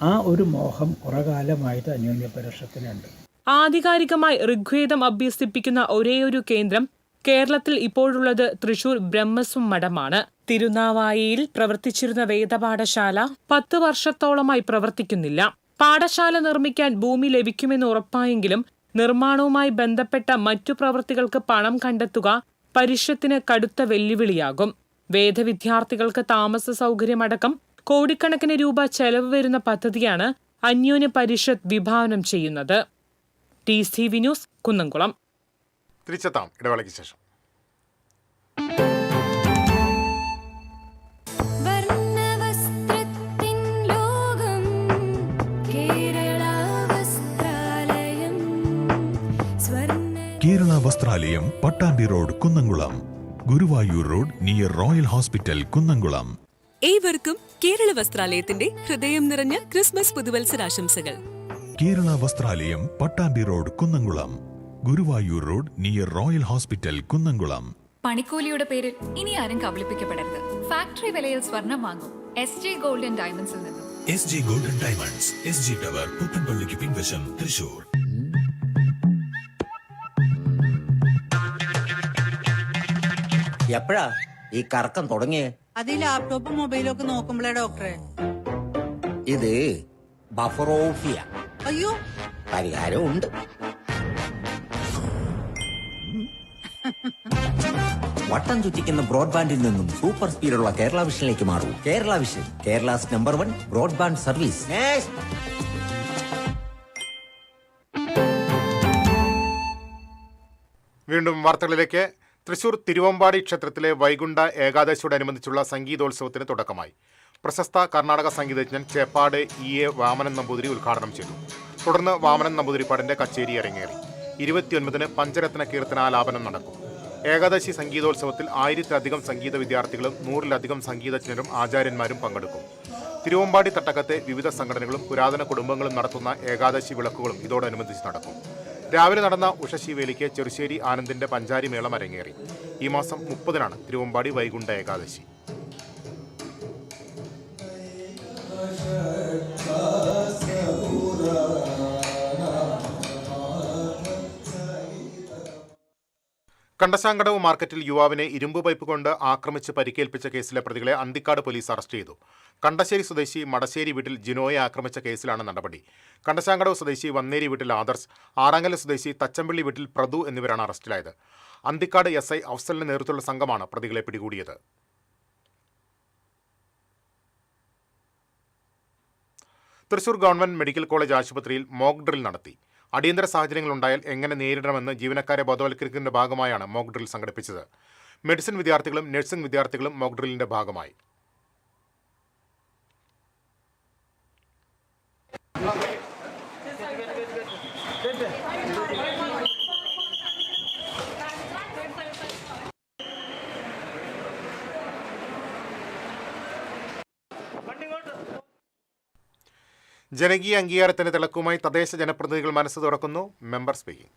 ആ ഒരു മോഹം കുറെ കാലമായിട്ട് അന്യോന്യ പരിഷത്തിനുണ്ട്. ആധികാരികമായി ഋഗ്വേദം അഭ്യസിപ്പിക്കുന്ന ഒരേയൊരു കേന്ദ്രം കേരളത്തിൽ ഇപ്പോഴുള്ളത് തൃശൂർ ബ്രഹ്മസ്വം മഠമാണ്. തിരുനാവായിയിൽ പ്രവർത്തിച്ചിരുന്ന വേദപാഠശാല 10 വർഷത്തോളമായി പ്രവർത്തിക്കുന്നില്ല. പാഠശാല നിർമ്മിക്കാൻ ഭൂമി ലഭിക്കുമെന്ന് ഉറപ്പായെങ്കിലും നിർമ്മാണവുമായി ബന്ധപ്പെട്ട മറ്റു പ്രവൃത്തികൾക്ക് പണം കണ്ടെത്തുക പരിഷത്തിന് കടുത്ത വെല്ലുവിളിയാകും. വേദവിദ്യാർത്ഥികൾക്ക് താമസ സൗകര്യമടക്കം കോടിക്കണക്കിന് രൂപ ചെലവ് വരുന്ന പദ്ധതിയാണ് അന്യോന്യ പരിഷത്ത് വിഭാവനം ചെയ്യുന്നത്. TCV news, Kunnamkulam. തിരിച്ചെത്താം ഇടവേളയ്ക്ക് ശേഷം. Kerala Vasthralayam, Pattambi road, Kunnamkulam. Guruvayur road near Royal Hospital, Kunnamkulam. ഏവർക്കും കേരള വസ്ത്രാലയത്തിന്റെ ഹൃദയം നിറഞ്ഞ ക്രിസ്മസ് പുതുവത്സരാശംസകൾ. Kerala Vasthralayam, Pattambi road, Kunnamkulam. Guruvayur road near Royal Hospital, Kunnamkulam. പണിക്കൂലിയുടെ പേരിൽ ഇനി ആരും കബളിപ്പിക്കപ്പെടരുത്. ഫാക്ടറി വിലയിൽ സ്വർണം വാങ്ങും SJ ഗോൾഡൻ ഡയമണ്ട്സിൽ നിന്നും. SG golden diamonds, SG tower, പുത്തൻപള്ളിക്ക് പിൻവശം, തൃശൂർ. എപ്പോഴാ ഈ കറക്കം തുടങ്ങിയേ? അത് ലാപ്ടോപ്പും മൊബൈലും ഒക്കെ നോക്കുമ്പോഴേ ഡോക്ടറെ. ഇത് ബഫറോഫിയ. അയ്യോ, പരിഹാരം ഉണ്ട്. വട്ടം ചുറ്റിക്കുന്ന ബ്രോഡ്ബാൻഡിൽ നിന്നും സൂപ്പർ സ്പീഡുള്ള കേരള വിഷനിലേക്ക് മാറൂ. Kerala Vision, Kerala's number 1 broadband service. വീണ്ടും വാർത്തകളിലേക്ക്. തൃശൂർ തിരുവമ്പാടി ക്ഷേത്രത്തിലെ വൈകുണ്ഠ ഏകാദശിയോടനുബന്ധിച്ചുള്ള സംഗീതോത്സവത്തിന് തുടക്കമായി. പ്രശസ്ത കർണാടക സംഗീതജ്ഞൻ ചേപ്പാട് EA വാമനൻ നമ്പൂതിരി ഉദ്ഘാടനം ചെയ്തു. തുടർന്ന് വാമനൻ നമ്പൂതിരിപ്പാടിന്റെ കച്ചേരി അരങ്ങേറി. 29-ന് പഞ്ചരത്ന കീർത്തനാലാപനം നടക്കും. ഏകാദശി സംഗീതോത്സവത്തിൽ 1000-ലധികം സംഗീത വിദ്യാർത്ഥികളും 100-ലധികം സംഗീതജ്ഞരും ആചാര്യന്മാരും പങ്കെടുക്കും. തിരുവമ്പാടി തട്ടകത്തെ വിവിധ സംഘടനകളും പുരാതന കുടുംബങ്ങളും നടത്തുന്ന ഏകാദശി വിളക്കുകളും ഇതോടനുബന്ധിച്ച് നടക്കും. രാവിലെ നടന്ന ഉഷശിവേലിക്ക് ചെറുശ്ശേരി ആനന്ദിന്റെ പഞ്ചാരി മേളം അരങ്ങേറി. ഈ മാസം 30-നാണ് തിരുവമ്പാടി വൈകുണ്ഠ ഏകാദശി. കണ്ടശാങ്കടവ് മാർക്കറ്റിൽ യുവാവിനെ ഇരുമ്പ് പൈപ്പ് കൊണ്ട് ആക്രമിച്ച് പരിക്കേൽപ്പിച്ച കേസിലെ പ്രതികളെ അന്തിക്കാട് പോലീസ് അറസ്റ്റ് ചെയ്തു. കണ്ടശ്ശേരി സ്വദേശി മടശ്ശേരി വീട്ടിൽ ജിനോയെ ആക്രമിച്ച കേസിലാണ് നടപടി. കണ്ടശാങ്കടവ് സ്വദേശി വന്നേരി വീട്ടിൽ ആദർശ്, ആറാങ്കൽ സ്വദേശി തച്ചമ്പള്ളി വീട്ടിൽ പ്രദു എന്നിവരാണ് അറസ്റ്റിലായത്. അന്തിക്കാട് SI അഫ്സലിന്റെ നേതൃത്വത്തിലുള്ള സംഘമാണ് പ്രതികളെ പിടികൂടിയത്. തൃശൂർ ഗവൺമെന്റ് മെഡിക്കൽ കോളേജ് ആശുപത്രിയിൽ മോക്ക് ഡ്രിൽ നടത്തി. അടിയന്തര സാഹചര്യങ്ങളുണ്ടായാൽ എങ്ങനെ നേരിടണമെന്ന് ജീവനക്കാരെ ബോധവൽക്കരിക്കുന്നതിന്റെ ഭാഗമായാണ് മോക്ക് ഡ്രിൽ സംഘടിപ്പിച്ചത്. മെഡിസിൻ വിദ്യാർത്ഥികളും നഴ്സിംഗ് വിദ്യാർത്ഥികളും മോക്ക് ഡ്രില്ലിന്റെ ഭാഗമായി. ജനകീയ അംഗീകാരത്തിന്റെ തിളക്കവുമായി തദ്ദേശ ജനപ്രതിനിധികൾ മനസ്സ് തുറക്കുന്നു. Member speaking.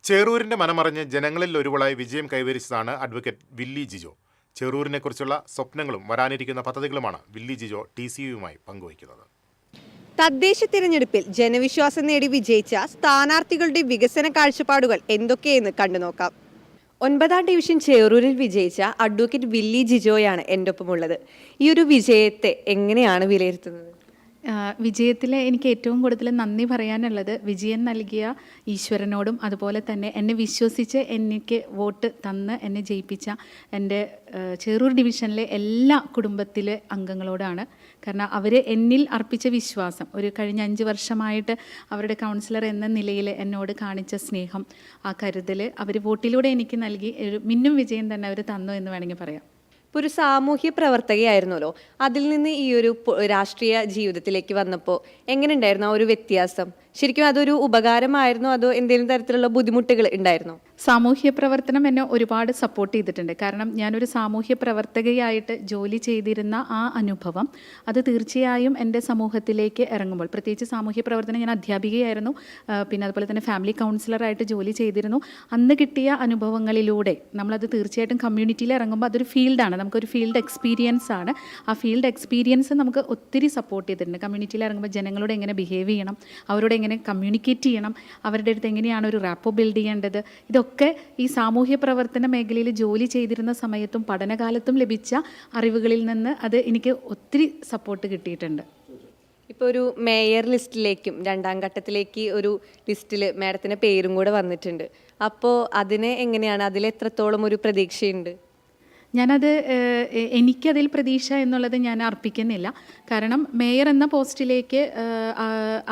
ചേറൂരിന്റെ മനമറിഞ്ഞ് ജനങ്ങളിൽ ഒരുവളായി വിജയം കൈവരിച്ചതാണ് അഡ്വക്കേറ്റ് വില്ലി ജിജോ. ചേറൂരിനെക്കുറിച്ചുള്ള സ്വപ്നങ്ങളും വരാനിരിക്കുന്ന പദ്ധതികളുമാണ് വില്ലി ജിജോ TCUമായി പങ്കുവയ്ക്കുന്നത്. തദ്ദേശ തിരഞ്ഞെടുപ്പിൽ ജനവിശ്വാസം നേടി വിജയിച്ച സ്ഥാനാർത്ഥികളുടെ വികസന കാഴ്ചപ്പാടുകൾ എന്തൊക്കെയെന്ന് കണ്ടുനോക്കാം. 9ാം ഡിവിഷൻ ചേറൂരിൽ വിജയിച്ച അഡ്വക്കേറ്റ് വില്ലി ജിജോയാണ് എൻ്റെ ഒപ്പമുള്ളത്. ഈ ഒരു വിജയത്തെ എങ്ങനെയാണ് വിലയിരുത്തുന്നത്? വിജയത്തിൽ എനിക്ക് ഏറ്റവും കൂടുതൽ നന്ദി പറയാനുള്ളത് വിജയം നൽകിയ ഈശ്വരനോടും അതുപോലെ തന്നെ എന്നെ വിശ്വസിച്ച് എനിക്ക് വോട്ട് തന്ന് എന്നെ ജയിപ്പിച്ച എൻ്റെ ചേറൂർ ഡിവിഷനിലെ എല്ലാ കുടുംബത്തിലെ അംഗങ്ങളോടാണ്. കാരണം അവർ എന്നിൽ അർപ്പിച്ച വിശ്വാസം, ഒരു കഴിഞ്ഞ 5 വർഷമായിട്ട് അവരുടെ കൗൺസിലർ എന്ന നിലയിൽ എന്നോട് കാണിച്ച സ്നേഹം, ആ കരുതൽ അവർ വോട്ടിലൂടെ എനിക്ക് നൽകി ഒരു മിന്നും വിജയം തന്നെ അവർ തന്നു എന്ന് വേണമെങ്കിൽ പറയാം. ഇപ്പോൾ ഒരു സാമൂഹ്യ പ്രവർത്തകയായിരുന്നല്ലോ, അതിൽ നിന്ന് ഈ ഒരു രാഷ്ട്രീയ ജീവിതത്തിലേക്ക് വന്നപ്പോൾ എങ്ങനെ ഉണ്ടായിരുന്നു ആ ഒരു വ്യത്യാസം? ശരിക്കും അതൊരു ഉപകാരമായിരുന്നോ അതോ എന്തെങ്കിലും തരത്തിലുള്ള ബുദ്ധിമുട്ടുകൾ ഉണ്ടായിരുന്നോ? സാമൂഹ്യ പ്രവർത്തനം എന്നെ ഒരുപാട് സപ്പോർട്ട് ചെയ്തിട്ടുണ്ട്. കാരണം ഞാനൊരു സാമൂഹ്യ പ്രവർത്തകയായിട്ട് ജോലി ചെയ്തിരുന്ന ആ അനുഭവം അത് തീർച്ചയായും എൻ്റെ സമൂഹത്തിലേക്ക് ഇറങ്ങുമ്പോൾ, പ്രത്യേകിച്ച് സാമൂഹ്യ പ്രവർത്തനം ഞാൻ അധ്യാപികയായിരുന്നു, പിന്നെ അതുപോലെ തന്നെ ഫാമിലി കൗൺസിലറായിട്ട് ജോലി ചെയ്തിരുന്നു. അന്ന് കിട്ടിയ അനുഭവങ്ങളിലൂടെ നമ്മളത് തീർച്ചയായിട്ടും കമ്മ്യൂണിറ്റിയിൽ ഇറങ്ങുമ്പോൾ അതൊരു ഫീൽഡാണ്, നമുക്കൊരു ഫീൽഡ് എക്സ്പീരിയൻസ് ആണ്. ആ ഫീൽഡ് എക്സ്പീരിയൻസ് നമുക്ക് ഒത്തിരി സപ്പോർട്ട് ചെയ്തിട്ടുണ്ട്. കമ്മ്യൂണിറ്റിയിൽ ഇറങ്ങുമ്പോൾ ജനങ്ങളോട് എങ്ങനെ ബിഹേവ് ചെയ്യണം, അവരോട് എങ്ങനെ കമ്മ്യൂണിക്കേറ്റ് ചെയ്യണം, അവരുടെ അടുത്ത് എങ്ങനെയാണ് ഒരു റാപ്പോ ബിൽഡ് ചെയ്യേണ്ടത്, ഇതൊക്കെ ഈ സാമൂഹ്യ പ്രവർത്തന മേഖലയിൽ ജോലി ചെയ്തിരുന്ന സമയത്തും പഠനകാലത്തും ലഭിച്ച അറിവുകളിൽ നിന്ന് അത് എനിക്ക് ഒത്തിരി സപ്പോർട്ട് കിട്ടിയിട്ടുണ്ട്. ഇപ്പോൾ ഒരു മേയർ ലിസ്റ്റിലേക്കും 2ാം ഘട്ടത്തിലേക്ക് ഒരു ലിസ്റ്റിൽ മാഡത്തിൻ്റെ പേരും കൂടെ വന്നിട്ടുണ്ട്. അപ്പോൾ അതിനെ എങ്ങനെയാണ്, അതിലെത്രത്തോളം ഒരു പ്രതീക്ഷയുണ്ട്? എനിക്കതിൽ പ്രതീക്ഷ എന്നുള്ളത് ഞാൻ അർപ്പിക്കുന്നില്ല. കാരണം മേയർ എന്ന പോസ്റ്റിലേക്ക്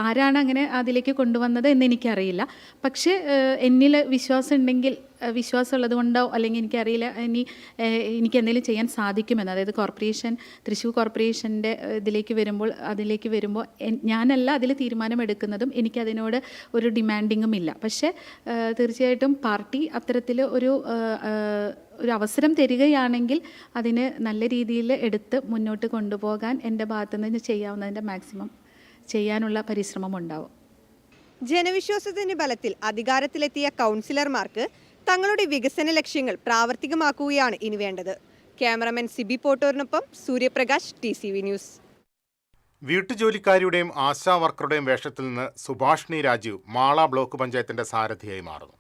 ആരാണ് അങ്ങനെ അതിലേക്ക് കൊണ്ടുവന്നത് എന്ന് എനിക്കറിയില്ല. പക്ഷേ എന്നിൽ വിശ്വാസം ഉണ്ടെങ്കിൽ, വിശ്വാസമുള്ളത് കൊണ്ടോ അല്ലെങ്കിൽ എനിക്കറിയില്ല, എനിക്ക് എന്തെങ്കിലും ചെയ്യാൻ സാധിക്കുമെന്ന്. അതായത് തൃശ്ശൂർ കോർപ്പറേഷൻ്റെ അതിലേക്ക് വരുമ്പോൾ ഞാനല്ല അതിൽ തീരുമാനമെടുക്കുന്നതും എനിക്കതിനോട് ഒരു ഡിമാൻഡിങ്ങും ഇല്ല. പക്ഷേ തീർച്ചയായിട്ടും പാർട്ടി അത്തരത്തിൽ ഒരു അവസരം തരികയാണെങ്കിൽ അതിന് നല്ല രീതിയിൽ എടുത്ത് മുന്നോട്ട് കൊണ്ടുപോകാൻ എൻ്റെ ഭാഗത്തുനിന്ന് ചെയ്യാവുന്നതിൻ്റെ മാക്സിമം ചെയ്യാനുള്ള പരിശ്രമം ഉണ്ടാവും. ജനവിശ്വാസത്തിൻ്റെ ബലത്തിൽ അധികാരത്തിലെത്തിയ കൗൺസിലർമാർക്ക് തങ്ങളുടെ വികസന ലക്ഷ്യങ്ങൾ പ്രാവർത്തികമാക്കുകയാണ് ഇനി വേണ്ടത്. ക്യാമറമാൻ സിബി പോട്ടോറിനൊപ്പം സൂര്യപ്രകാശ്, TCV ന്യൂസ്. വീട്ടുജോലിക്കാരിയുടെയും ആശാ വർക്കറുടെയും വേഷത്തിൽ നിന്ന് സുഭാഷിണി രാജീവ് മാള ബ്ലോക്ക് പഞ്ചായത്തിന്റെ സാരഥിയായി മാറുന്നു.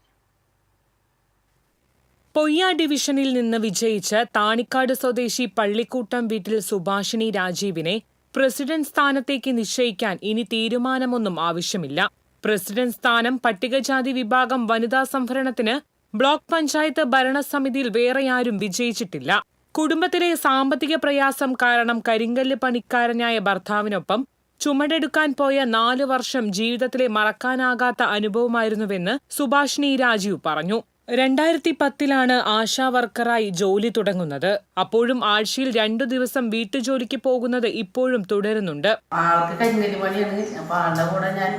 പൊയ്യ ഡിവിഷനിൽ നിന്ന് വിജയിച്ച് താണിക്കാട് സ്വദേശി പള്ളിക്കൂട്ടം വീട്ടിൽ സുഭാഷിണി രാജീവിനെ പ്രസിഡന്റ് സ്ഥാനത്തേക്ക് നിശ്ചയിക്കാൻ ഇനി തീരുമാനമൊന്നും ആവശ്യമില്ല. പ്രസിഡന്റ് സ്ഥാനം പട്ടികജാതി വിഭാഗം വനിതാ സംവരണത്തിന് ബ്ലോക്ക് പഞ്ചായത്ത് ഭരണസമിതിയിൽ വേറെയാരും വിജയിച്ചിട്ടില്ല. കുടുംബത്തിലെ സാമ്പത്തിക പ്രയാസം കാരണം കരിങ്കല്ല് പണിക്കാരനായ ഭർത്താവിനൊപ്പം ചുമടെടുക്കാൻ പോയ 4 വർഷം ജീവിതത്തിലെ മറക്കാനാകാത്ത അനുഭവമായിരുന്നുവെന്ന് സുഭാഷിണി രാജീവ് പറഞ്ഞു. 2010 ആശാ വർക്കറായി ജോലി തുടങ്ങുന്നത്. അപ്പോഴും ആഴ്ചയിൽ 2 ദിവസം വീട്ടുജോലിക്ക് പോകുന്നത് ഇപ്പോഴും തുടരുന്നുണ്ട്. ആൾക്ക് കരിങ്കല്ല് പണിയാണ്. അപ്പോൾ ആളുടെ കൂടെ ഞാൻ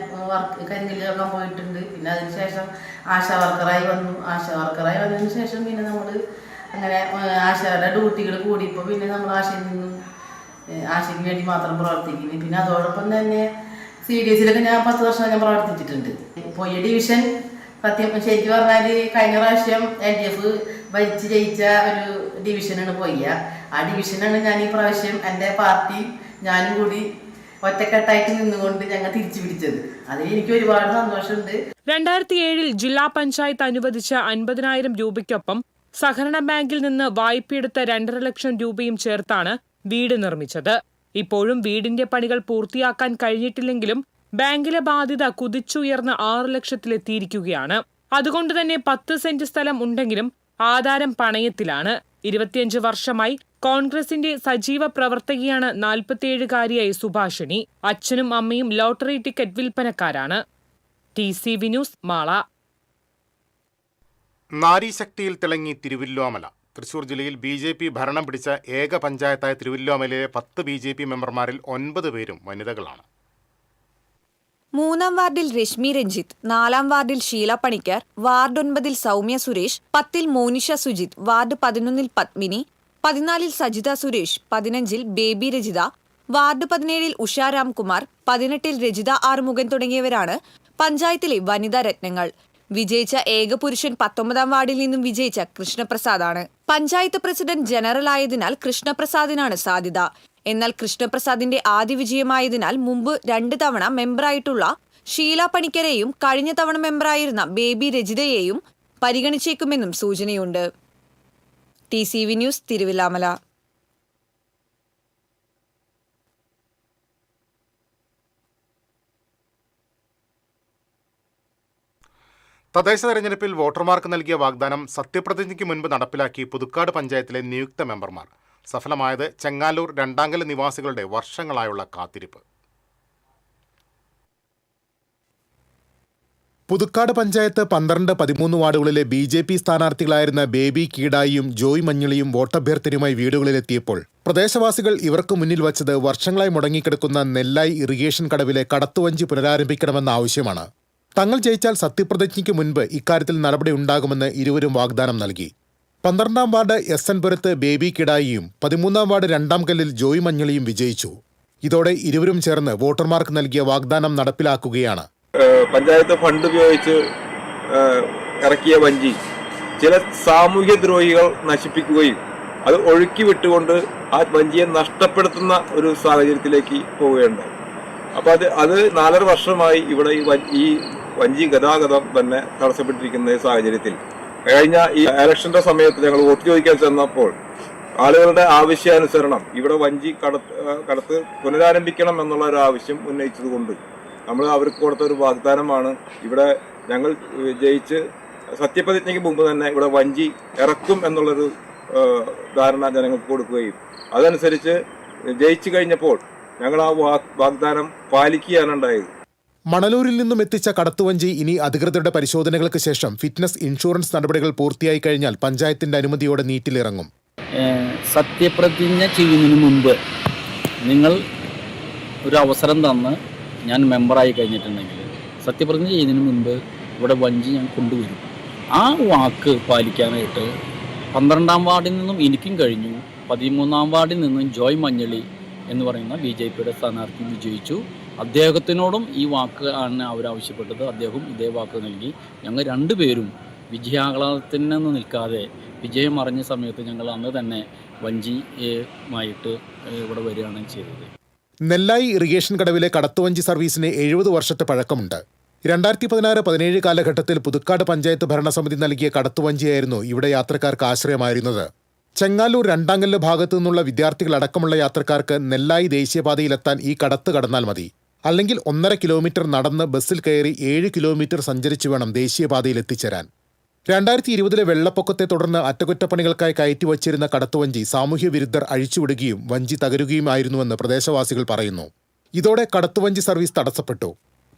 കരിങ്കല്ല് വെക്കാൻ പോയിട്ടുണ്ട്. പിന്നെ അതിനുശേഷം ആശാ വർക്കറായി വന്നു. ആശാ വർക്കറായി വന്നതിന് ശേഷം പിന്നെ നമ്മൾ അങ്ങനെ ആശായുടെ ഡ്യൂട്ടികൾ കൂടിയപ്പോൾ പിന്നെ നമ്മൾ ആശയ്ക്ക് വേണ്ടി മാത്രം പ്രവർത്തിക്കുന്നു. പിന്നെ അതോടൊപ്പം തന്നെ CDSയിലൊക്കെ ഞാൻ 10 വർഷം ഞാൻ പ്രവർത്തിച്ചിട്ടുണ്ട്. പൊയ്യ ഡിവിഷൻ ശരിക്കും പറഞ്ഞാൽ കഴിഞ്ഞ പ്രാവശ്യം LDF ഭരിച്ച് ജയിച്ച ഒരു ഡിവിഷനാണ് പൊയ്യ. ആ ഡിവിഷനാണ് ഞാൻ ഈ പ്രാവശ്യം എൻ്റെ പാർട്ടി ഞാനും കൂടി ഒറ്റക്കെട്ടായിട്ട് നിന്നുകൊണ്ട് ഞങ്ങൾ തിരിച്ചു പിടിച്ചത്. അതിൽ എനിക്ക് ഒരുപാട് സന്തോഷമുണ്ട്. 2007 ജില്ലാ പഞ്ചായത്ത് അനുവദിച്ച 50,000 രൂപയ്ക്കൊപ്പം സഹകരണ ബാങ്കിൽ നിന്ന് വായ്പയെടുത്ത 2.5 ലക്ഷം രൂപയും ചേർത്താണ് വീട് നിർമ്മിച്ചത്. ഇപ്പോഴും വീടിന്റെ പണികൾ പൂർത്തിയാക്കാൻ കഴിഞ്ഞിട്ടില്ലെങ്കിലും ബാങ്കിലെ ബാധ്യത കുതിച്ചുയർന്ന് 6 ലക്ഷത്തിലെത്തിയിരിക്കുകയാണ്. അതുകൊണ്ട് തന്നെ 10 സെന്റ് സ്ഥലം ഉണ്ടെങ്കിലും ആധാരം പണയത്തിലാണ്. 25 വർഷമായി കോൺഗ്രസിന്റെ സജീവ പ്രവർത്തകയാണ് 47-കാരിയായ സുഭാഷിണി. അച്ഛനും അമ്മയും ലോട്ടറി ടിക്കറ്റ് വിൽപ്പനക്കാരാണ്. TCV news, Mala. നാരീശക്തിയിൽ തിളങ്ങി തിരുവല്ലോമല. തൃശൂർ ജില്ലയിൽ BJP ഭരണം പിടിച്ച ഏക പഞ്ചായത്തായ തിരുവല്ലോമലയിലെ 10 BJP മെമ്പർമാരിൽ 9 പേരും വനിതകളാണ്. 3-ാം വാർഡിൽ രശ്മി രഞ്ജിത്ത്, 4-ാം വാർഡിൽ ഷീല പണിക്കർ, വാർഡ് 9-ൽ സൗമ്യ സുരേഷ്, 10-ൽ മോനിഷ സുജിത്, വാർഡ് 11-ൽ പത്മിനി, 14-ൽ സജിത സുരേഷ്, 15-ൽ ബേബി രജിത, വാർഡ് 17-ൽ ഉഷ രാംകുമാർ, 18-ൽ രജിത ആറുമുഖൻ തുടങ്ങിയവരാണ് പഞ്ചായത്തിലെ വനിതാ രത്നങ്ങൾ. വിജയിച്ച ഏക പുരുഷൻ 19-ാം വാർഡിൽ നിന്നും വിജയിച്ച കൃഷ്ണപ്രസാദാണ്. പഞ്ചായത്ത് പ്രസിഡന്റ് ജനറൽ ആയതിനാൽ കൃഷ്ണപ്രസാദിനാണ് സാധ്യത. എന്നാൽ കൃഷ്ണപ്രസാദിന്റെ ആദ്യ വിജയമായതിനാൽ മുമ്പ് 2 തവണ മെമ്പറായിട്ടുള്ള ഷീല പണിക്കരെയും കഴിഞ്ഞ തവണ മെമ്പറായിരുന്ന ബേബി രജിതയെയും പരിഗണിച്ചേക്കുമെന്നും സൂചനയുണ്ട്. TCV news, Thiruvilwamala. തദ്ദേശ തെരഞ്ഞെടുപ്പിൽ വോട്ടർമാർക്ക് നൽകിയ വാഗ്ദാനം സത്യപ്രതിജ്ഞയ്ക്ക് മുൻപ് നടപ്പിലാക്കി പുതുക്കാട് പഞ്ചായത്തിലെ നിയുക്ത മെമ്പർമാർ. സഫലമായത് ചെങ്ങാലൂർ രണ്ടാങ്കൽ നിവാസികളുടെ വർഷങ്ങളായുള്ള കാത്തിരിപ്പ്. പുതുക്കാട് പഞ്ചായത്ത് 12, 13 വാർഡുകളിലെ BJP സ്ഥാനാർത്ഥികളായിരുന്ന ബേബി കീടായിയും ജോയ് മഞ്ഞളിയും വോട്ടഭ്യർത്ഥനയുമായി വീടുകളിലെത്തിയപ്പോൾ പ്രദേശവാസികൾ ഇവർക്ക് മുന്നിൽ വച്ചത് വർഷങ്ങളായി മുടങ്ങിക്കിടക്കുന്ന നെല്ലായി ഇറിഗേഷൻ കടവിലെ കടത്തുവഞ്ചി പുനരാരംഭിക്കണമെന്ന ആവശ്യമാണ്. തങ്ങൾ ജയിച്ചാൽ സത്യപ്രതിജ്ഞയ്ക്ക് മുൻപ് ഇക്കാര്യത്തിൽ നടപടി ഉണ്ടാകുമെന്ന് ഇരുവരും വാഗ്ദാനം നൽകി. 12-ാം വാർഡ് SN പുരത്ത് ബേബി കിടായിയും 13-ാം വാർഡ് 2-ാം കല്ലിൽ ജോയ് മഞ്ഞളിയും വിജയിച്ചു. ഇതോടെ ഇരുവരും ചേർന്ന് വോട്ടർമാർക്ക് നൽകിയ വാഗ്ദാനം നടപ്പിലാക്കുകയാണ്. പഞ്ചായത്ത് ഫണ്ട് ഉപയോഗിച്ച് ഇറക്കിയ വഞ്ചി ചില സാമൂഹ്യ ദ്രോഹികൾ നശിപ്പിക്കുകയും അത് ഒഴുക്കി വിട്ടുകൊണ്ട് ആ വഞ്ചിയെ നഷ്ടപ്പെടുത്തുന്ന ഒരു സാഹചര്യത്തിലേക്ക് പോവുകയുണ്ടായി. അപ്പോൾ അത് 4.5 വർഷമായി ഇവിടെ ഈ വഞ്ചി ഗതാഗതം തന്നെ തടസ്സപ്പെട്ടിരിക്കുന്ന സാഹചര്യത്തിൽ കഴിഞ്ഞ ഈ ഇലക്ഷന്റെ സമയത്ത് ഞങ്ങൾ വോട്ട് ചോദിക്കാൻ ചെന്നപ്പോൾ ആളുകളുടെ ആവശ്യാനുസരണം ഇവിടെ വഞ്ചി കടത്ത് പുനരാരംഭിക്കണം എന്നുള്ള ഒരു ആവശ്യം ഉന്നയിച്ചതുകൊണ്ട് നമ്മൾ അവർക്ക് കൊടുത്ത ഒരു വാഗ്ദാനമാണ്. ഇവിടെ ഞങ്ങൾ ജയിച്ച് സത്യപ്രതിജ്ഞയ്ക്ക് മുമ്പ് തന്നെ ഇവിടെ വഞ്ചി ഇറക്കും എന്നുള്ളൊരു ധാരണ ജനങ്ങൾക്ക് കൊടുക്കുകയും അതനുസരിച്ച് ജയിച്ചു കഴിഞ്ഞപ്പോൾ ഞങ്ങൾ ആ വാഗ്ദാനം പാലിക്കുകയാണുണ്ടായത്. മണലൂരിൽ നിന്നും എത്തിച്ച കടത്തുവഞ്ചി ഇനി അധികൃതരുടെ പരിശോധനകൾക്ക് ശേഷം ഫിറ്റ്നസ് ഇൻഷുറൻസ് നടപടികൾ പൂർത്തിയായി കഴിഞ്ഞാൽ പഞ്ചായത്തിന്റെ അനുമതിയോടെ നീറ്റിലിറങ്ങും. സത്യപ്രതിജ്ഞ ചെയ്യുന്നതിന് മുമ്പ് നിങ്ങൾ ഒരു അവസരം തന്ന് ഞാൻ മെമ്പറായി കഴിഞ്ഞിട്ടുണ്ടെങ്കിൽ സത്യപ്രതിജ്ഞ ചെയ്യുന്നതിന് മുൻപ് ഇവിടെ വഞ്ചി ഞാൻ കൊണ്ടുവരും. ആ വാക്ക് പാലിക്കാനായിട്ട് 12-ാം വാർഡിൽ നിന്നും എനിക്കും കഴിഞ്ഞു. 13-ാം വാർഡിൽ നിന്നും ജോയ് മഞ്ഞളി എന്ന് പറയുന്ന BJPയുടെ സ്ഥാനാർത്ഥി വിജയിച്ചു. അദ്ദേഹത്തിനോടും ഈ വാക്ക് ആണ് അവരാവശ്യപ്പെട്ടത്. അദ്ദേഹം ഇതേ വാക്ക് നൽകി. ഞങ്ങൾ 2 പേരും വിജയാഹ്ലാദത്തിനൊന്നും നിൽക്കാതെ വിജയം അറിഞ്ഞ സമയത്ത് ഞങ്ങൾ അന്ന് തന്നെ വഞ്ചിയുമായിട്ട് ഇവിടെ വരികയാണ് ചെയ്തത്. നെല്ലായി ഇറിഗേഷൻ കടവിലെ കടത്തുവഞ്ചി സർവീസിന് 70 വർഷത്തെ പഴക്കമുണ്ട്. 2016-17 കാലഘട്ടത്തിൽ പുതുക്കാട് പഞ്ചായത്ത് ഭരണസമിതി നൽകിയ കടത്തുവഞ്ചിയായിരുന്നു ഇവിടെ യാത്രക്കാർക്ക് ആശ്രയമായിരുന്നത്. ചെങ്ങാലൂർ രണ്ടാങ്കല്ല് ഭാഗത്തു നിന്നുള്ള വിദ്യാർത്ഥികളടക്കമുള്ള യാത്രക്കാർക്ക് നെല്ലായി ദേശീയപാതയിലെത്താൻ ഈ കടത്ത് കടന്നാൽ മതി. അല്ലെങ്കിൽ 1.5 കിലോമീറ്റർ നടന്ന് ബസ്സിൽ കയറി 7 കിലോമീറ്റർ സഞ്ചരിച്ചു വേണം ദേശീയപാതയിൽ എത്തിച്ചേരാൻ. 2020 വെള്ളപ്പൊക്കത്തെ തുടർന്ന് അറ്റകുറ്റപ്പണികൾക്കായി കയറ്റിവച്ചിരുന്ന കടത്തുവഞ്ചി സാമൂഹ്യ വിരുദ്ധർ അഴിച്ചുവിടുകയും വഞ്ചി തകരുകയുമായിരുന്നുവെന്ന് പ്രദേശവാസികൾ പറയുന്നു. ഇതോടെ കടത്തുവഞ്ചി സർവീസ് തടസ്സപ്പെട്ടു.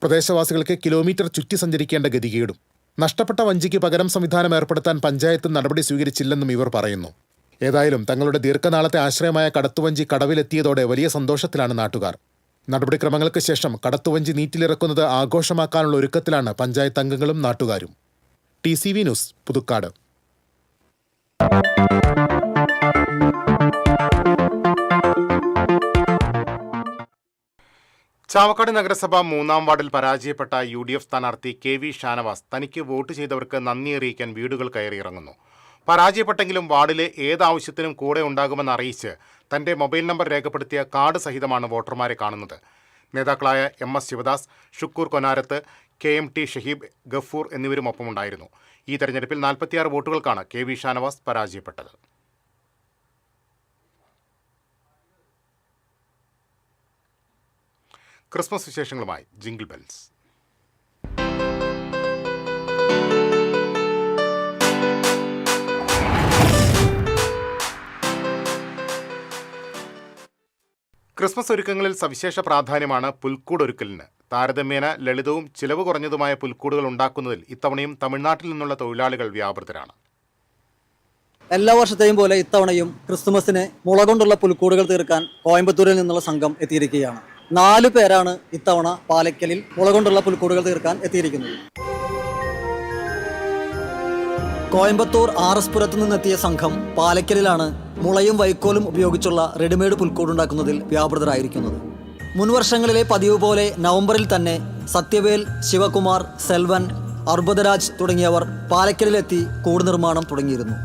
പ്രദേശവാസികൾക്ക് കിലോമീറ്റർ ചുറ്റി സഞ്ചരിക്കേണ്ട ഗതികേടും. നഷ്ടപ്പെട്ട വഞ്ചിക്ക് പകരം സംവിധാനം ഏർപ്പെടുത്താൻ പഞ്ചായത്ത് നടപടി സ്വീകരിച്ചില്ലെന്നും ഇവർ പറയുന്നു. ഏതായാലും തങ്ങളുടെ ദീർഘനാളത്തെ ആശ്രയമായ കടത്തുവഞ്ചി കടവിലെത്തിയതോടെ വലിയ സന്തോഷത്തിലാണ് നാട്ടുകാർ. നടപടിക്രമങ്ങൾക്ക് ശേഷം കടത്തുവഞ്ചി നീറ്റിലിറക്കുന്നത് ആഘോഷമാക്കാനുള്ള ഒരുക്കത്തിലാണ് പഞ്ചായത്ത് അംഗങ്ങളും നാട്ടുകാരും. TCV news, Puthukkad. ചാവക്കാട് നഗരസഭ 3-ാം വാർഡിൽ പരാജയപ്പെട്ട UDF സ്ഥാനാർത്ഥി KV ഷാനവാസ് തനിക്ക് വോട്ട് ചെയ്തവർക്ക് നന്ദി അറിയിക്കാൻ വീടുകൾ കയറിയിറങ്ങുന്നു. പരാജയപ്പെട്ടെങ്കിലും വാർഡിലെ ഏതാവശ്യത്തിനും കൂടെ ഉണ്ടാകുമെന്ന് അറിയിച്ച് തന്റെ മൊബൈൽ നമ്പർ രേഖപ്പെടുത്തിയ കാർഡ് സഹിതമാണ് വോട്ടർമാരെ കാണുന്നത്. നേതാക്കളായ MS ശിവദാസ്, ഷുക്കൂർ കൊനാരത്ത്, KMT ഷഹീബ്, ഗഫൂർ എന്നിവരും ഒപ്പമുണ്ടായിരുന്നു. ഈ തെരഞ്ഞെടുപ്പിൽ 46 വോട്ടുകൾക്കാണ് KV ഷാനവാസ് പരാജയപ്പെട്ടത്. ക്രിസ്മസ് വിശേഷങ്ങളുമായി ജിംഗിൾ ബെൽസ്. ക്രിസ്മസ് ഒരുക്കങ്ങളിൽ സവിശേഷ പ്രാധാന്യമാണ് പുൽക്കൂടൊരുക്കലിന്. താരതമ്യേന ലളിതവും ചിലവ് കുറഞ്ഞതുമായ പുൽക്കൂടുകൾ ഉണ്ടാക്കുന്നതിൽ ഇത്തവണയും തമിഴ്നാട്ടിൽ നിന്നുള്ള തൊഴിലാളികൾ വ്യാപൃതരാണ്. എല്ലാ വർഷത്തെയും പോലെ ഇത്തവണയും ക്രിസ്തുമസിന് മുള കൊണ്ടുള്ള പുൽക്കൂടുകൾ തീർക്കാൻ കോയമ്പത്തൂരിൽ നിന്നുള്ള സംഘം എത്തിയിരിക്കുകയാണ്. 4 പേരാണ് ഇത്തവണ പാലക്കലിൽ മുള കൊണ്ടുള്ള പുൽക്കൂടുകൾ തീർക്കാൻ എത്തിയിരിക്കുന്നത്. കോയമ്പത്തൂർ RS പുരത്തു നിന്നെത്തിയ സംഘം പാലക്കലിലാണ് മുളയും വൈക്കോലും ഉപയോഗിച്ചുള്ള റെഡിമെയ്ഡ് പുൽക്കൂടുണ്ടാക്കുന്നതിൽ വ്യാപൃതരായിരിക്കുന്നത്. മുൻവർഷങ്ങളിലെ പതിവ് പോലെ നവംബറിൽ തന്നെ സത്യവേൽ, ശിവകുമാർ, സെൽവൻ, അർബുദരാജ് തുടങ്ങിയവർ പാലക്കലിലെത്തി കൂട് നിർമ്മാണം തുടങ്ങിയിരുന്നു.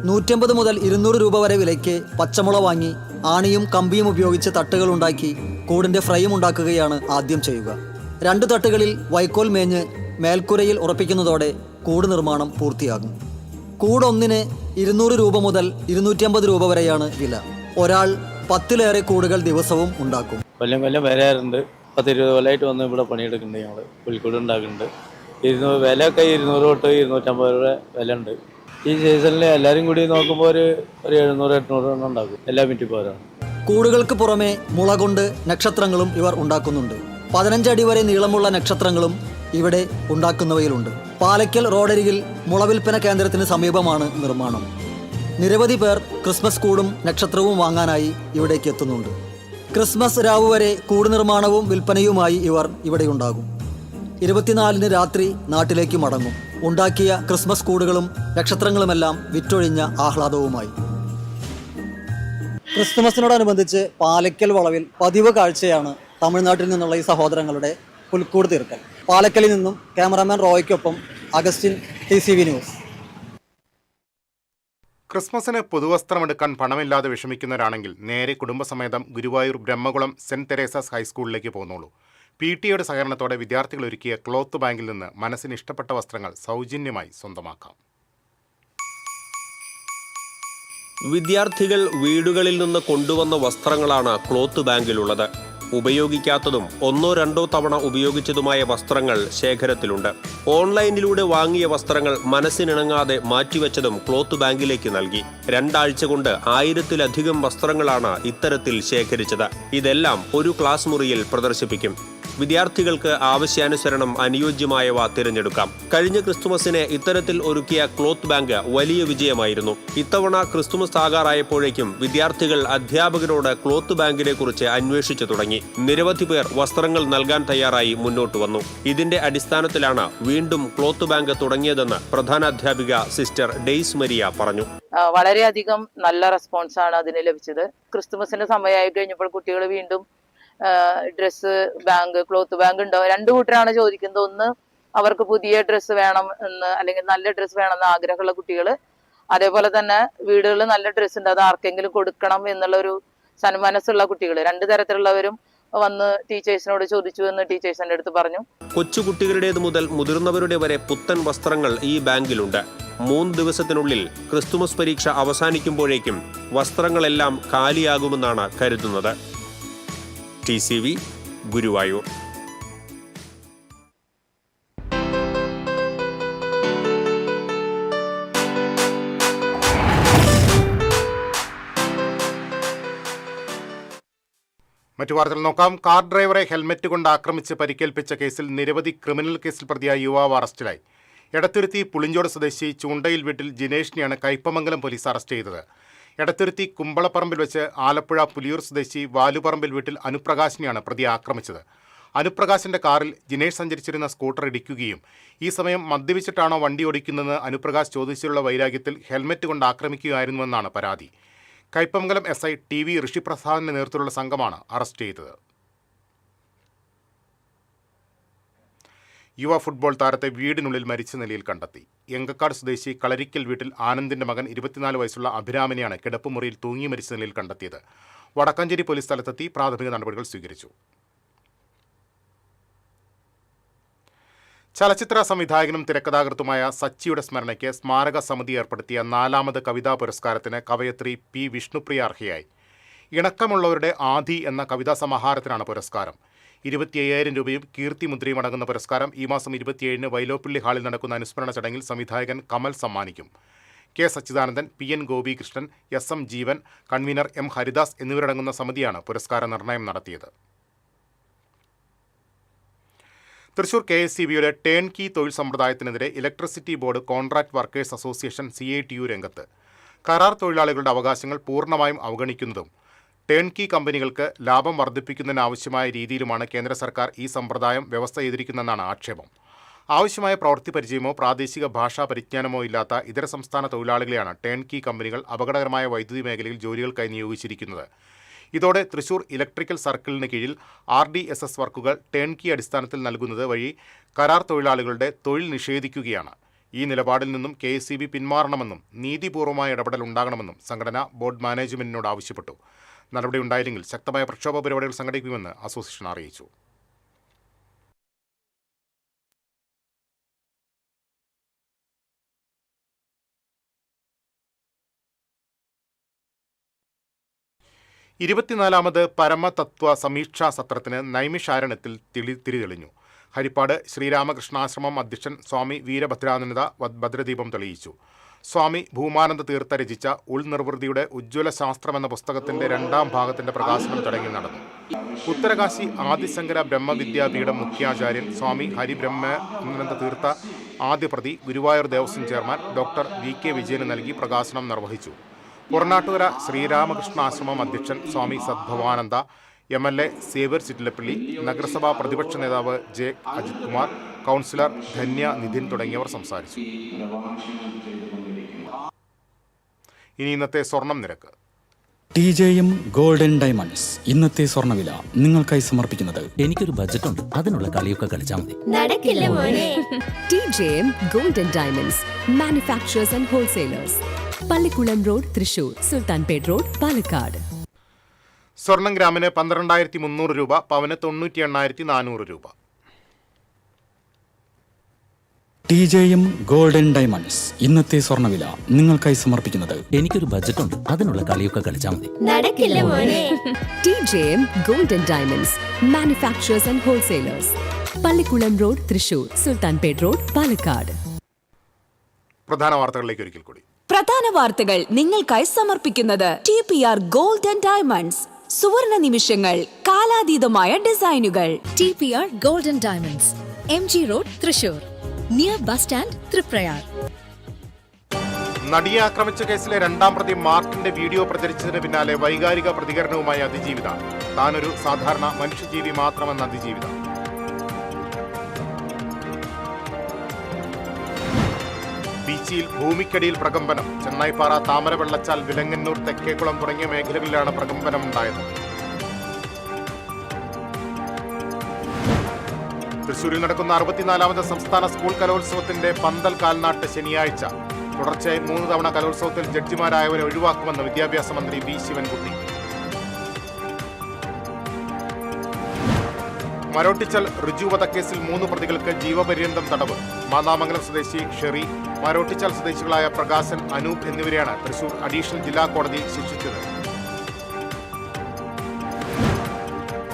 150 മുതൽ 200 രൂപ വരെ വിലയ്ക്ക് പച്ചമുള വാങ്ങി ആണിയും കമ്പിയും ഉപയോഗിച്ച് തട്ടുകൾ ഉണ്ടാക്കി കൂടിൻ്റെ ഫ്രെയിം ഉണ്ടാക്കുകയാണ് ആദ്യം ചെയ്യുക. 2 തട്ടുകളിൽ വൈക്കോൽ മേഞ്ഞ് മേൽക്കുരയിൽ ഉറപ്പിക്കുന്നതോടെ കൂട് നിർമ്മാണം പൂർത്തിയാകും. കൂടൊന്നിന് 200 രൂപ മുതൽ 250 രൂപ വരെയാണ് വില. ഒരാൾ 10-ലേറെ കൂടുകൾ ദിവസവും ഉണ്ടാക്കും. കൊല്ലം വരാറുണ്ട്. 10-20 കൊല്ലമായിട്ട് വന്ന് ഇവിടെ പണിയെടുക്കുന്നുണ്ട്. ഞങ്ങൾ പുൽക്കൂട് ഉണ്ടാക്കുന്നുണ്ട്. വിലയൊക്കെ 200 തൊട്ട് 250 രൂപ വില ഉണ്ട്. ഈ സീസണിൽ എല്ലാവരും കൂടി നോക്കുമ്പോൾ ഒരു 700-800 എണ്ണം ഉണ്ടാക്കും. എല്ലാ മിനിറ്റ് പോരാണ്. കൂടുകൾക്ക് പുറമെ മുള കൊണ്ട് നക്ഷത്രങ്ങളും ഇവർ ഉണ്ടാക്കുന്നുണ്ട്. 15 അടി വരെ നീളമുള്ള നക്ഷത്രങ്ങളും ഇവിടെ ഉണ്ടാക്കുന്നവയിലുണ്ട്. പാലക്കൽ റോഡരികിൽ മുളവിൽപ്പന കേന്ദ്രത്തിന് സമീപമാണ് നിർമ്മാണം. നിരവധി പേർ ക്രിസ്മസ് കൂടും നക്ഷത്രവും വാങ്ങാനായി ഇവിടേക്ക് എത്തുന്നുണ്ട്. ക്രിസ്മസ് രാവ് വരെ കൂട് നിർമ്മാണവും വിൽപ്പനയുമായി ഇവർ ഇവിടെയുണ്ടാകും. 24-ന് രാത്രി നാട്ടിലേക്ക് മടങ്ങും. ഉണ്ടാക്കിയ ക്രിസ്മസ് കൂടുകളും നക്ഷത്രങ്ങളുമെല്ലാം വിറ്റൊഴിഞ്ഞ ആഹ്ലാദവുമായി. ക്രിസ്തുമസിനോടനുബന്ധിച്ച് പാലക്കൽ വളവിൽ പതിവ് കാഴ്ചയാണ് തമിഴ്നാട്ടിൽ നിന്നുള്ള ഈ സഹോദരങ്ങളുടെ പുൽക്കൂട് തീർക്കൽ. പാലക്കലിൽ നിന്നും ക്യാമറാമാൻ റോയ്ക്കൊപ്പം അഗസ്റ്റിൻ, TCV ന്യൂസ്. ക്രിസ്മസിന് പുതുവസ്ത്രമെടുക്കാൻ പണമില്ലാതെ വിഷമിക്കുന്നവരാണെങ്കിൽ നേരെ കുടുംബസമേതം ഗുരുവായൂർ ബ്രഹ്മകുളം സെന്റ് തെരേസാസ് ഹൈസ്കൂളിലേക്ക് പോന്നോളൂ. PTA സഹകരണത്തോടെ വിദ്യാർത്ഥികൾ ഒരുക്കിയ ക്ലോത്ത് ബാങ്കിൽ നിന്ന് മനസ്സിന് ഇഷ്ടപ്പെട്ട വസ്ത്രങ്ങൾ സൗജന്യമായി സ്വന്തമാക്കാം. വിദ്യാർത്ഥികൾ വീടുകളിൽ നിന്ന് കൊണ്ടുവന്ന വസ്ത്രങ്ങളാണ് ക്ലോത്ത് ബാങ്കിലുള്ളത്. ഉപയോഗിക്കാത്തതും 1-2 തവണ ഉപയോഗിച്ചതുമായ വസ്ത്രങ്ങൾ ശേഖരത്തിലുണ്ട്. ഓൺലൈനിലൂടെ വാങ്ങിയ വസ്ത്രങ്ങൾ മനസ്സിനിണങ്ങാതെ മാറ്റിവെച്ചതും ക്ലോത്ത് ബാങ്കിലേക്ക് നൽകി. 2 ആഴ്ച കൊണ്ട് 1000-ലധികം വസ്ത്രങ്ങളാണ് ഇത്തരത്തിൽ ശേഖരിച്ചത്. ഇതെല്ലാം ഒരു ക്ലാസ് മുറിയിൽ പ്രദർശിപ്പിക്കും. വിദ്യാർത്ഥികൾക്ക് ആവശ്യാനുസരണം അനുയോജ്യമായവ തിരഞ്ഞെടുക്കാം. കഴിഞ്ഞ ക്രിസ്തുമസിനെ ഇത്തരത്തിൽ ഒരുക്കിയ ക്ലോത്ത് ബാങ്ക് വലിയ വിജയമായിരുന്നു. ഇത്തവണ ക്രിസ്തുമസ് ആകാറായപ്പോഴേക്കും വിദ്യാർത്ഥികൾ അധ്യാപകരോട് ക്ലോത്ത് ബാങ്കിനെ കുറിച്ച് അന്വേഷിച്ചു തുടങ്ങി. നിരവധി പേർ വസ്ത്രങ്ങൾ നൽകാൻ തയ്യാറായി മുന്നോട്ട് വന്നു. ഇതിന്റെ അടിസ്ഥാനത്തിലാണ് വീണ്ടും ക്ലോത്ത് ബാങ്ക് തുടങ്ങിയതെന്ന് പ്രധാനാധ്യാപിക സിസ്റ്റർ ഡെയ്സ് മരിയ പറഞ്ഞു. വളരെയധികം നല്ല റെസ്പോൺസാണ് അതിന് ലഭിച്ചത്. ക്രിസ്തുമസിന്റെ സമയമായി കഴിഞ്ഞപ്പോൾ കുട്ടികൾ വീണ്ടും ഡ്രസ്സ് ബാങ്ക്, ക്ലോത്ത് ബാങ്ക് ഉണ്ടോ? 2 കൂട്ടരാണ് ചോദിക്കുന്നത്. ഒന്ന്, അവർക്ക് പുതിയ ഡ്രസ്സ് വേണം എന്ന്, അല്ലെങ്കിൽ നല്ല ഡ്രസ്സ് വേണമെന്ന് ആഗ്രഹമുള്ള കുട്ടികൾ. അതേപോലെ തന്നെ വീടുകളിൽ നല്ല ഡ്രസ്സ് ഉണ്ട്, അത് ആർക്കെങ്കിലും കൊടുക്കണം എന്നുള്ള ഒരു സന്മനസ്സുള്ള കുട്ടികൾ. 2 തരത്തിലുള്ളവരും വന്ന് ടീച്ചേഴ്സിനോട് ചോദിച്ചു എന്ന് ടീച്ചേഴ്സിന്റെ അടുത്ത് പറഞ്ഞു. കൊച്ചുകുട്ടികളുടേത് മുതൽ മുതിർന്നവരുടെ വരെ പുത്തൻ വസ്ത്രങ്ങൾ ഈ ബാങ്കിലുണ്ട്. 3 ദിവസത്തിനുള്ളിൽ ക്രിസ്തുമസ് പരീക്ഷ അവസാനിക്കുമ്പോഴേക്കും വസ്ത്രങ്ങളെല്ലാം കാലിയാകുമെന്നാണ് കരുതുന്നത്. TCV ഗുരുവായൂർ. മറ്റു വാർത്തകൾ നോക്കാം. കാർ ഡ്രൈവറെ ഹെൽമറ്റ് കൊണ്ട് ആക്രമിച്ച് പരിക്കേൽപ്പിച്ച കേസിൽ നിരവധി ക്രിമിനൽ കേസിൽ പ്രതിയായ യുവാവ് അറസ്റ്റിലായി. എടത്തുരുത്തി പുളിഞ്ചോട് സ്വദേശി ചൂണ്ടയിൽ വീട്ടിൽ ജിനേഷിനെയാണ് കയ്പമംഗലം പോലീസ് അറസ്റ്റ് ചെയ്തത്. എടത്തുരുത്തി കുമ്പളപ്പറമ്പിൽ വെച്ച് ആലപ്പുഴ പുലിയൂർ സ്വദേശി വാലുപറമ്പിൽ വീട്ടിൽ അനുപ്രകാശിനെയാണ് പ്രതി ആക്രമിച്ചത്. അനുപ്രകാശിന്റെ കാറിൽ ജിനേഷ് സഞ്ചരിച്ചിരുന്ന സ്കൂട്ടർ ഇടിക്കുകയും ഈ സമയം മദ്യപിച്ചിട്ടാണോ വണ്ടി ഓടിക്കുന്നതെന്ന് അനുപ്രകാശ് ചോദിച്ചുള്ള വൈരാഗ്യത്തിൽ ഹെൽമറ്റ് കൊണ്ട് ആക്രമിക്കുകയായിരുന്നുവെന്നാണ് പരാതി. കയ്പമംഗലം SI TV ഋഷിപ്രസാദിന്റെ നേതൃത്വത്തിലുള്ള സംഘമാണ് അറസ്റ്റ് ചെയ്തത്. യുവ ഫുട്ബോൾ താരത്തെ വീടിനുള്ളിൽ മരിച്ച നിലയിൽ കണ്ടെത്തി. എങ്കക്കാട് സ്വദേശി കളരിക്കൽ വീട്ടിൽ ആനന്ദിന്റെ മകൻ 24 വയസ്സുള്ള അഭിരാമിനെയാണ് കിടപ്പുമുറിയിൽ തൂങ്ങി മരിച്ച നിലയിൽ കണ്ടെത്തിയത്. വടക്കാഞ്ചേരി പോലീസ് സ്ഥലത്തെത്തി പ്രാഥമിക നടപടികൾ സ്വീകരിച്ചു. ചലച്ചിത്ര സംവിധായകനും തിരക്കഥാകൃത്തുമായ സച്ചിയുടെ സ്മരണയ്ക്ക് സ്മാരക സമിതി ഏർപ്പെടുത്തിയ 4ാമത് കവിതാ പുരസ്കാരത്തിന് കവയത്രി പി വിഷ്ണുപ്രിയ അർഹയായി. ഇണക്കമുള്ളവരുടെ ആദി എന്ന കവിതാ സമാഹാരത്തിനാണ് പുരസ്കാരം. 25,000 രൂപയും കീർത്തിമുദ്രയും അടങ്ങുന്ന പുരസ്കാരം ഈ മാസം 27-ന് വൈലോപ്പിള്ളി ഹാളിൽ നടക്കുന്ന അനുസ്മരണ ചടങ്ങിൽ സംവിധായകൻ കമൽ സമ്മാനിക്കും. K Sachidanandan, PN Gopikrishnan, SM ജീവൻ, കൺവീനർ M ഹരിദാസ് എന്നിവരടങ്ങുന്ന സമിതിയാണ് പുരസ്കാര നിർണയം നടത്തിയത്. തൃശൂർ KSCBയുടെ ടേൺ കീ തൊഴിൽ സമ്പ്രദായത്തിനെതിരെ electricity board contract workers association CITU രംഗത്ത്. കരാർ തൊഴിലാളികളുടെ അവകാശങ്ങൾ പൂർണ്ണമായും അവഗണിക്കുന്നതും ടേൺ കീ കമ്പനികൾക്ക് ലാഭം വർദ്ധിപ്പിക്കുന്നതിനാവശ്യമായ രീതിയിലുമാണ് കേന്ദ്ര സർക്കാർ ഈ സമ്പ്രദായം വ്യവസ്ഥ ചെയ്തിരിക്കുന്നതെന്നാണ് ആക്ഷേപം. ആവശ്യമായ പ്രവൃത്തി പരിചയമോ പ്രാദേശിക ഭാഷാ പരിജ്ഞാനമോ ഇല്ലാത്ത ഇതര സംസ്ഥാന തൊഴിലാളികളെയാണ് ടേൺ കീ കമ്പനികൾ അപകടകരമായ വൈദ്യുതി മേഖലയിൽ ജോലികൾക്കായി നിയോഗിച്ചിരിക്കുന്നത്. ഇതോടെ തൃശൂർ ഇലക്ട്രിക്കൽ സർക്കിളിന് കീഴിൽ RDSS വർക്കുകൾ ടേൺ കീ അടിസ്ഥാനത്തിൽ നൽകുന്നത് വഴി കരാർ തൊഴിലാളികളുടെ തൊഴിൽ നിഷേധിക്കുകയാണ്. ഈ നിലപാടിൽ നിന്നും KSCB പിന്മാറണമെന്നും നീതിപൂർവമായ ഇടപെടൽ ഉണ്ടാകണമെന്നും സംഘടന ബോർഡ് മാനേജ്മെന്റിനോട് ആവശ്യപ്പെട്ടു. നടപടി ഉണ്ടായില്ലെങ്കിൽ ശക്തമായ പ്രക്ഷോഭ പരിപാടികൾ സംഘടിപ്പിക്കുമെന്ന് അസോസിയേഷൻ അറിയിച്ചു. ഇരുപത്തിനാലാമത് പരമതത്വ സമീക്ഷാ സത്രത്തിന് നൈമിഷാരണ്യത്തിൽ തിരിതെളിഞ്ഞു. ഹരിപ്പാട് ശ്രീരാമകൃഷ്ണാശ്രമം അധ്യക്ഷൻ സ്വാമി വീരഭദ്രാനന്ദ ഭദ്രദീപം തെളിയിച്ചു. സ്വാമി ഭൂമാനന്ദ തീർത്ഥ രചിച്ച ഉൾനിർവൃതിയുടെ ഉജ്ജ്വല ശാസ്ത്രം എന്ന പുസ്തകത്തിന്റെ 2ാം ഭാഗത്തിന്റെ പ്രകാശനം ചടങ്ങിൽ നടന്നു. ഉത്തരകാശി ആദിശങ്കര ബ്രഹ്മവിദ്യാപീഠം മുഖ്യാചാര്യൻ സ്വാമി ഹരിബ്രഹ്മാനന്ദ തീർത്ഥ ആദ്യ പ്രതി Guruvayur Devaswom chairman doctor VK വിജയന് നൽകി പ്രകാശനം നിർവഹിച്ചു. പുറനാട്ടുകര ശ്രീരാമകൃഷ്ണാശ്രമം അധ്യക്ഷൻ സ്വാമി സദ്ഭവാനന്ദ, MLA സേവ്യർ ചിറ്റിലപ്പള്ളി, നഗരസഭാ പ്രതിപക്ഷ നേതാവ് J അജിത് കുമാർ, കൗൺസിലർ ധന്യ നിധിൻ തുടങ്ങിയവർ സംസാരിച്ചു. ഇനി ഇന്നത്തെ സ്വർണം നിരക്ക്. TJM ഗോൾഡൻ ഡയമണ്ട്സ് ഇന്നത്തെ സ്വർണ്ണവില നിങ്ങൾക്കായി സമർപ്പിക്കുന്നത് എനിക്കൊരു ബജറ്റ് ഉണ്ട്, അതിനുള്ള കളിയൊക്കെ കളിച്ചാൽ മതി. നടക്കില്ല മോനെ. TJM golden diamonds manufacturers and wholesalers, Pallikkulam road, Thrissur, Sulthanpet road, Palakkad. സ്വർണം ഗ്രാമിന് 12,300 രൂപ, പവന് 98,400 രൂപ. TJM ഗോൾഡൻ ഡയമണ്ട്സ് ഇന്നത്തെ സ്വർണ്ണവില നിങ്ങൾക്കായി സമർപ്പിക്കുന്നത് എനിക്കൊരു ബജറ്റ് ഉണ്ട്, അതിനുള്ള കളിയൊക്കെ കളിച്ചാൽ മതി. നടക്കില്ല മോനെ. TJM golden diamonds manufacturers and wholesalers, Pallikkulam road, Thrissur, Sulthanpet road, Palakkad. പ്രധാന വാർത്തകളിലേക്ക് ഒരിക്കൽ കൂടി. പ്രധാന വാർത്തകൾ നിങ്ങൾക്കായി സമർപ്പിക്കുന്നത് TPR ഗോൾഡൻ ഡയമണ്ട്സ്, സുവർണ നിമിഷങ്ങൾ, കാലാതീതമായ ഡിസൈനുകൾ. TPR golden diamonds, MG road, Thrissur, near bus stand, Triprayar. നടിയെ ആക്രമിച്ച കേസിലെ 2ാം പ്രതി മാർട്ടിന്റെ വീഡിയോ പ്രചരിച്ചതിന് പിന്നാലെ വൈകാരിക പ്രതികരണവുമായി അതിജീവിത. താനൊരു സാധാരണ മനുഷ്യജീവി മാത്രമെന്ന അതിജീവിത. ബീച്ചിൽ ഭൂമിക്കടിയിൽ പ്രകമ്പനം. ചെന്നൈപ്പാറ, താമരവെള്ളച്ചാൽ, വിലങ്ങന്നൂർ, തെക്കേക്കുളം തുടങ്ങിയ മേഖലകളിലാണ് പ്രകമ്പനമുണ്ടായത്. തൃശൂരിൽ നടക്കുന്ന 64ാമത് സംസ്ഥാന സ്കൂൾ കലോത്സവത്തിന്റെ പന്തൽ കാൽനാട്ട് ശനിയാഴ്ച. തുടർച്ചയായി 3 തവണ കലോത്സവത്തിൽ ജഡ്ജിമാരായവരെ ഒഴിവാക്കുമെന്ന് വിദ്യാഭ്യാസ മന്ത്രി V ശിവൻകുട്ടി. മരോട്ടിച്ചൽ ഋജു വധക്കേസിൽ 3 പ്രതികൾക്ക് ജീവപര്യന്തം തടവ്. മാന്നാമംഗലം സ്വദേശി ഷെറി, മരോട്ടിച്ചൽ സ്വദേശികളായ പ്രകാശൻ, അനൂപ് എന്നിവരെയാണ് തൃശൂർ അഡീഷണൽ ജില്ലാ കോടതി ശിക്ഷിച്ചത്.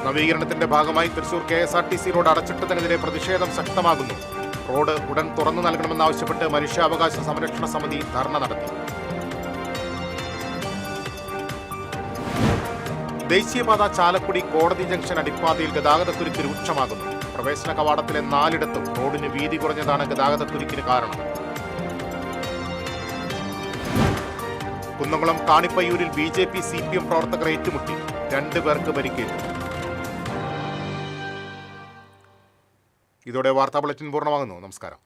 നവീകരണത്തിന്റെ ഭാഗമായി തൃശൂർ KSRTC റോഡ് അടച്ചിട്ടതിനെതിരെ പ്രതിഷേധം ശക്തമാകുന്നു. റോഡ് ഉടൻ തുറന്നു നൽകണമെന്നാവശ്യപ്പെട്ട് മനുഷ്യാവകാശ സംരക്ഷണ സമിതി ധർണ നടത്തി. ദേശീയപാത ചാലക്കുടി കോടതി ജംഗ്ഷൻ അടിപ്പാതയിൽ ഗതാഗതക്കുരുക്ക് രൂക്ഷമാകുന്നു. പ്രവേശന കവാടത്തിലെ 4ഇടത്തും റോഡിന് വീതി കുറഞ്ഞതാണ് ഗതാഗതക്കുരുക്കിന് കാരണം. കുന്നംകുളം കാണിപ്പയ്യൂരിൽ BJP CPM പ്രവർത്തകർ ഏറ്റുമുട്ടി. 2 പേർക്ക് പരിക്കേറ്റു. ഇതോടെ വാർത്താ ബുള്ളറ്റിൻ പൂർണ്ണമാകുന്നു. നമസ്കാരം.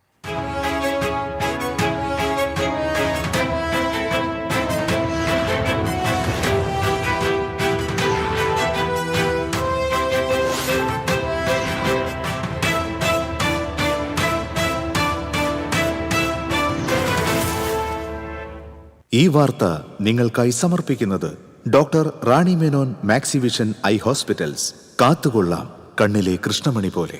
ഈ വാർത്ത നിങ്ങൾക്കായി സമർപ്പിക്കുന്നത് doctor Rani Menon Maxivision I hospitals. കാത്തുകൊള്ളാം കണ്ണിലെ കൃഷ്ണമണി പോലെ.